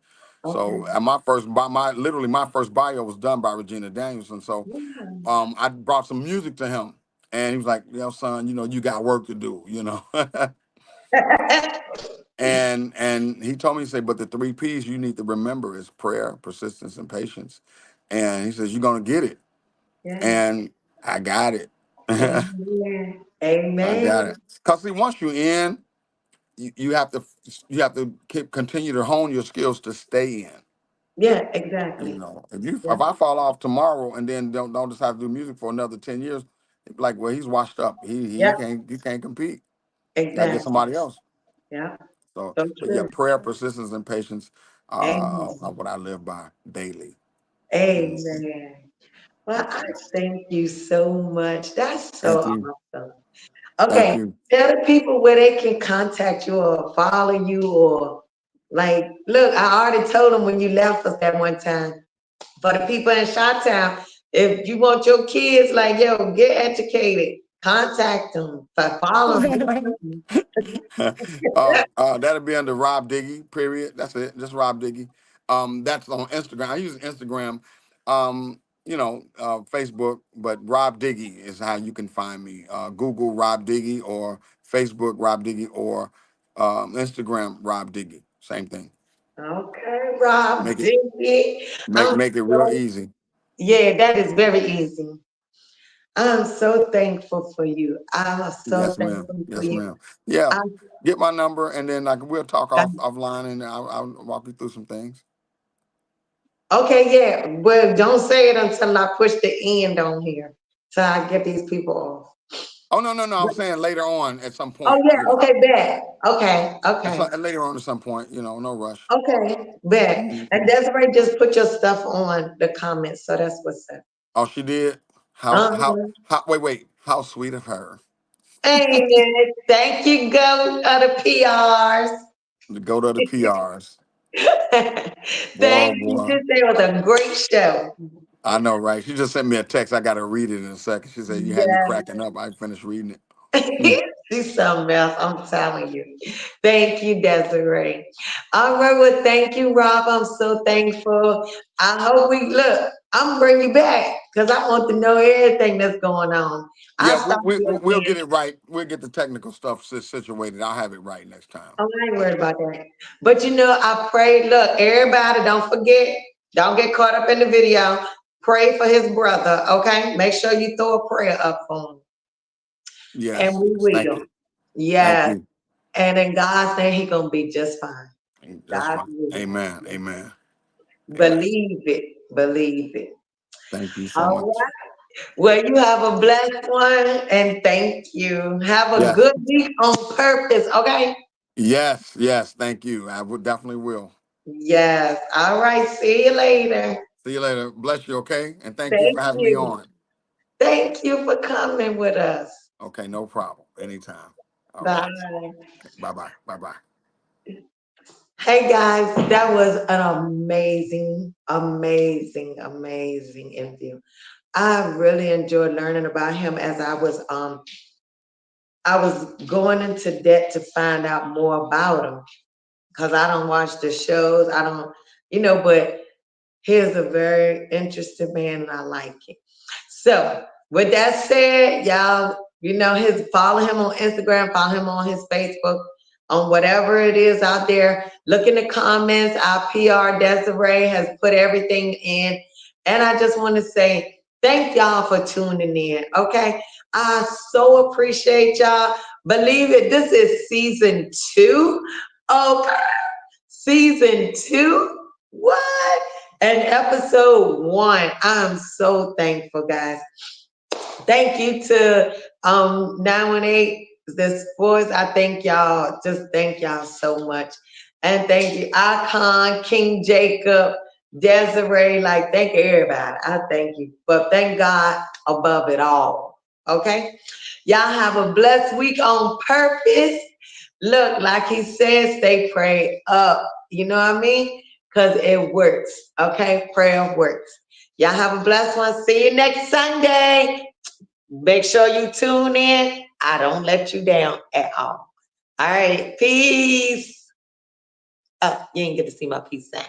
Okay. So, and my first bio was done by Regina Daniels, and so I brought some music to him, and he was like, son, you got work to do. And he told me, he said, but the three P's you need to remember is prayer, persistence, and patience. And he says, you're gonna get it. Yeah. And I got it. Amen. I Amen. got it. Cause see, once you're in, you have to continue to hone your skills to stay in. Yeah, exactly. If I fall off tomorrow and then don't decide to do music for another 10 years, it'd be like, well, he's washed up. He Yeah, can't compete. Gotta get exactly. somebody else. Yeah. So, So but yeah, true. prayer, persistence, and patience are Amen. what I live by daily. Mhm. Amen. Well, I thank you so much. That's so Thank you. awesome. Thank Okay, you. tell the people where they can contact you or follow you or like, look, I already told them when you left us that one time. For the people in Chi-Town, if you want your kids, like, yo, get educated, contact them, follow them. That'll be under Rob Diggy. Period. That's it. Just Rob Diggy. That's on Instagram. I use Instagram. Facebook, but Rob Diggy is how you can find me. Google Rob Diggy or Facebook Rob Diggy or Instagram Rob Diggy. Same thing. Okay, Rob Make it Diggy. make I'm make it real so, easy. yeah, that is very easy. I'm so thankful for you. I'm so Yes, ma'am. thankful for Yes, you. ma'am. Yeah. I, Get my number and then we'll talk offline and I'll walk you through some things. okay, yeah, but don't say it until I push the end on here. So I get these people off. Oh no! I'm saying later on at some Oh point. yeah, okay, bet. Okay, Later on at some point. No rush. bet. And Mhm. Desiree just put your stuff on the comments, so that's what's up. Oh, she did. How how Uh-huh. how? Wait. How sweet of her Amen. Thank you, go the PRs. to go to the PRs. Boy, oh Thank you. boy. This day was a great show. I know, right? She just sent me a text. I got to read it in a second. She said, "You had me Yeah. cracking up." I finished reading it. Hmm. She's something else, I'm telling you. Thank you, Desiree. All right, well, thank you, Rob. I'm so thankful. I hope we look. I'm bringing you back because I want to know everything that's going on. Yeah, I'll stop you we'll again. get it right. We'll get the technical stuff situated. I'll have it right next time. Oh, I ain't worried about that. But I pray. Look, everybody, don't forget. Don't get caught up in the video. Pray for his brother, okay? Make sure you throw a prayer up for him, and Yes, we yes. Thank will. you. Thank Yeah. you. And in God's name, he gonna be just fine. That's God's fine. will. Amen. Amen. Amen. Believe it. Believe it. Thank you so All much. right. Well, you have a blessed one and thank you. Have a Yes. good week on purpose. Okay. Yes. Yes. Thank you. I would definitely will. Yes. All right. See you later. See you later. Bless you. Okay. And thank you for Thank having me you. on. Thank you for coming with us. Okay. No problem. Anytime. All right. Bye. Okay. Bye bye. Bye bye. Hey guys, that was an amazing interview. I really enjoyed learning about him as I was going into debt to find out more about him because I don't watch the shows. I don't, but he's a very interesting man and I like it. So, with that said, y'all, follow him on Instagram, follow him on his Facebook, on whatever it is out there. Look in the comments. Our PR Desiree has put everything in. And I just want to say thank y'all for tuning in. Okay. I so appreciate y'all. Believe it, this is season 2. Okay. Season 2? What? And episode 1. I'm so thankful, guys. Thank you to 918 the sports. I thank y'all. Just thank y'all so much. And thank you, Icon, King Jacob, Desiree. Like, thank everybody. I thank you. But thank God above it all. Okay? Y'all have a blessed week on purpose. Look, like he said, stay prayed up. You know what I mean? Because it works. Okay? Prayer works. Y'all have a blessed one. See you next Sunday. Make sure you tune in. I don't let you down at all. All right. Peace. Oh, you didn't get to see my peace sign.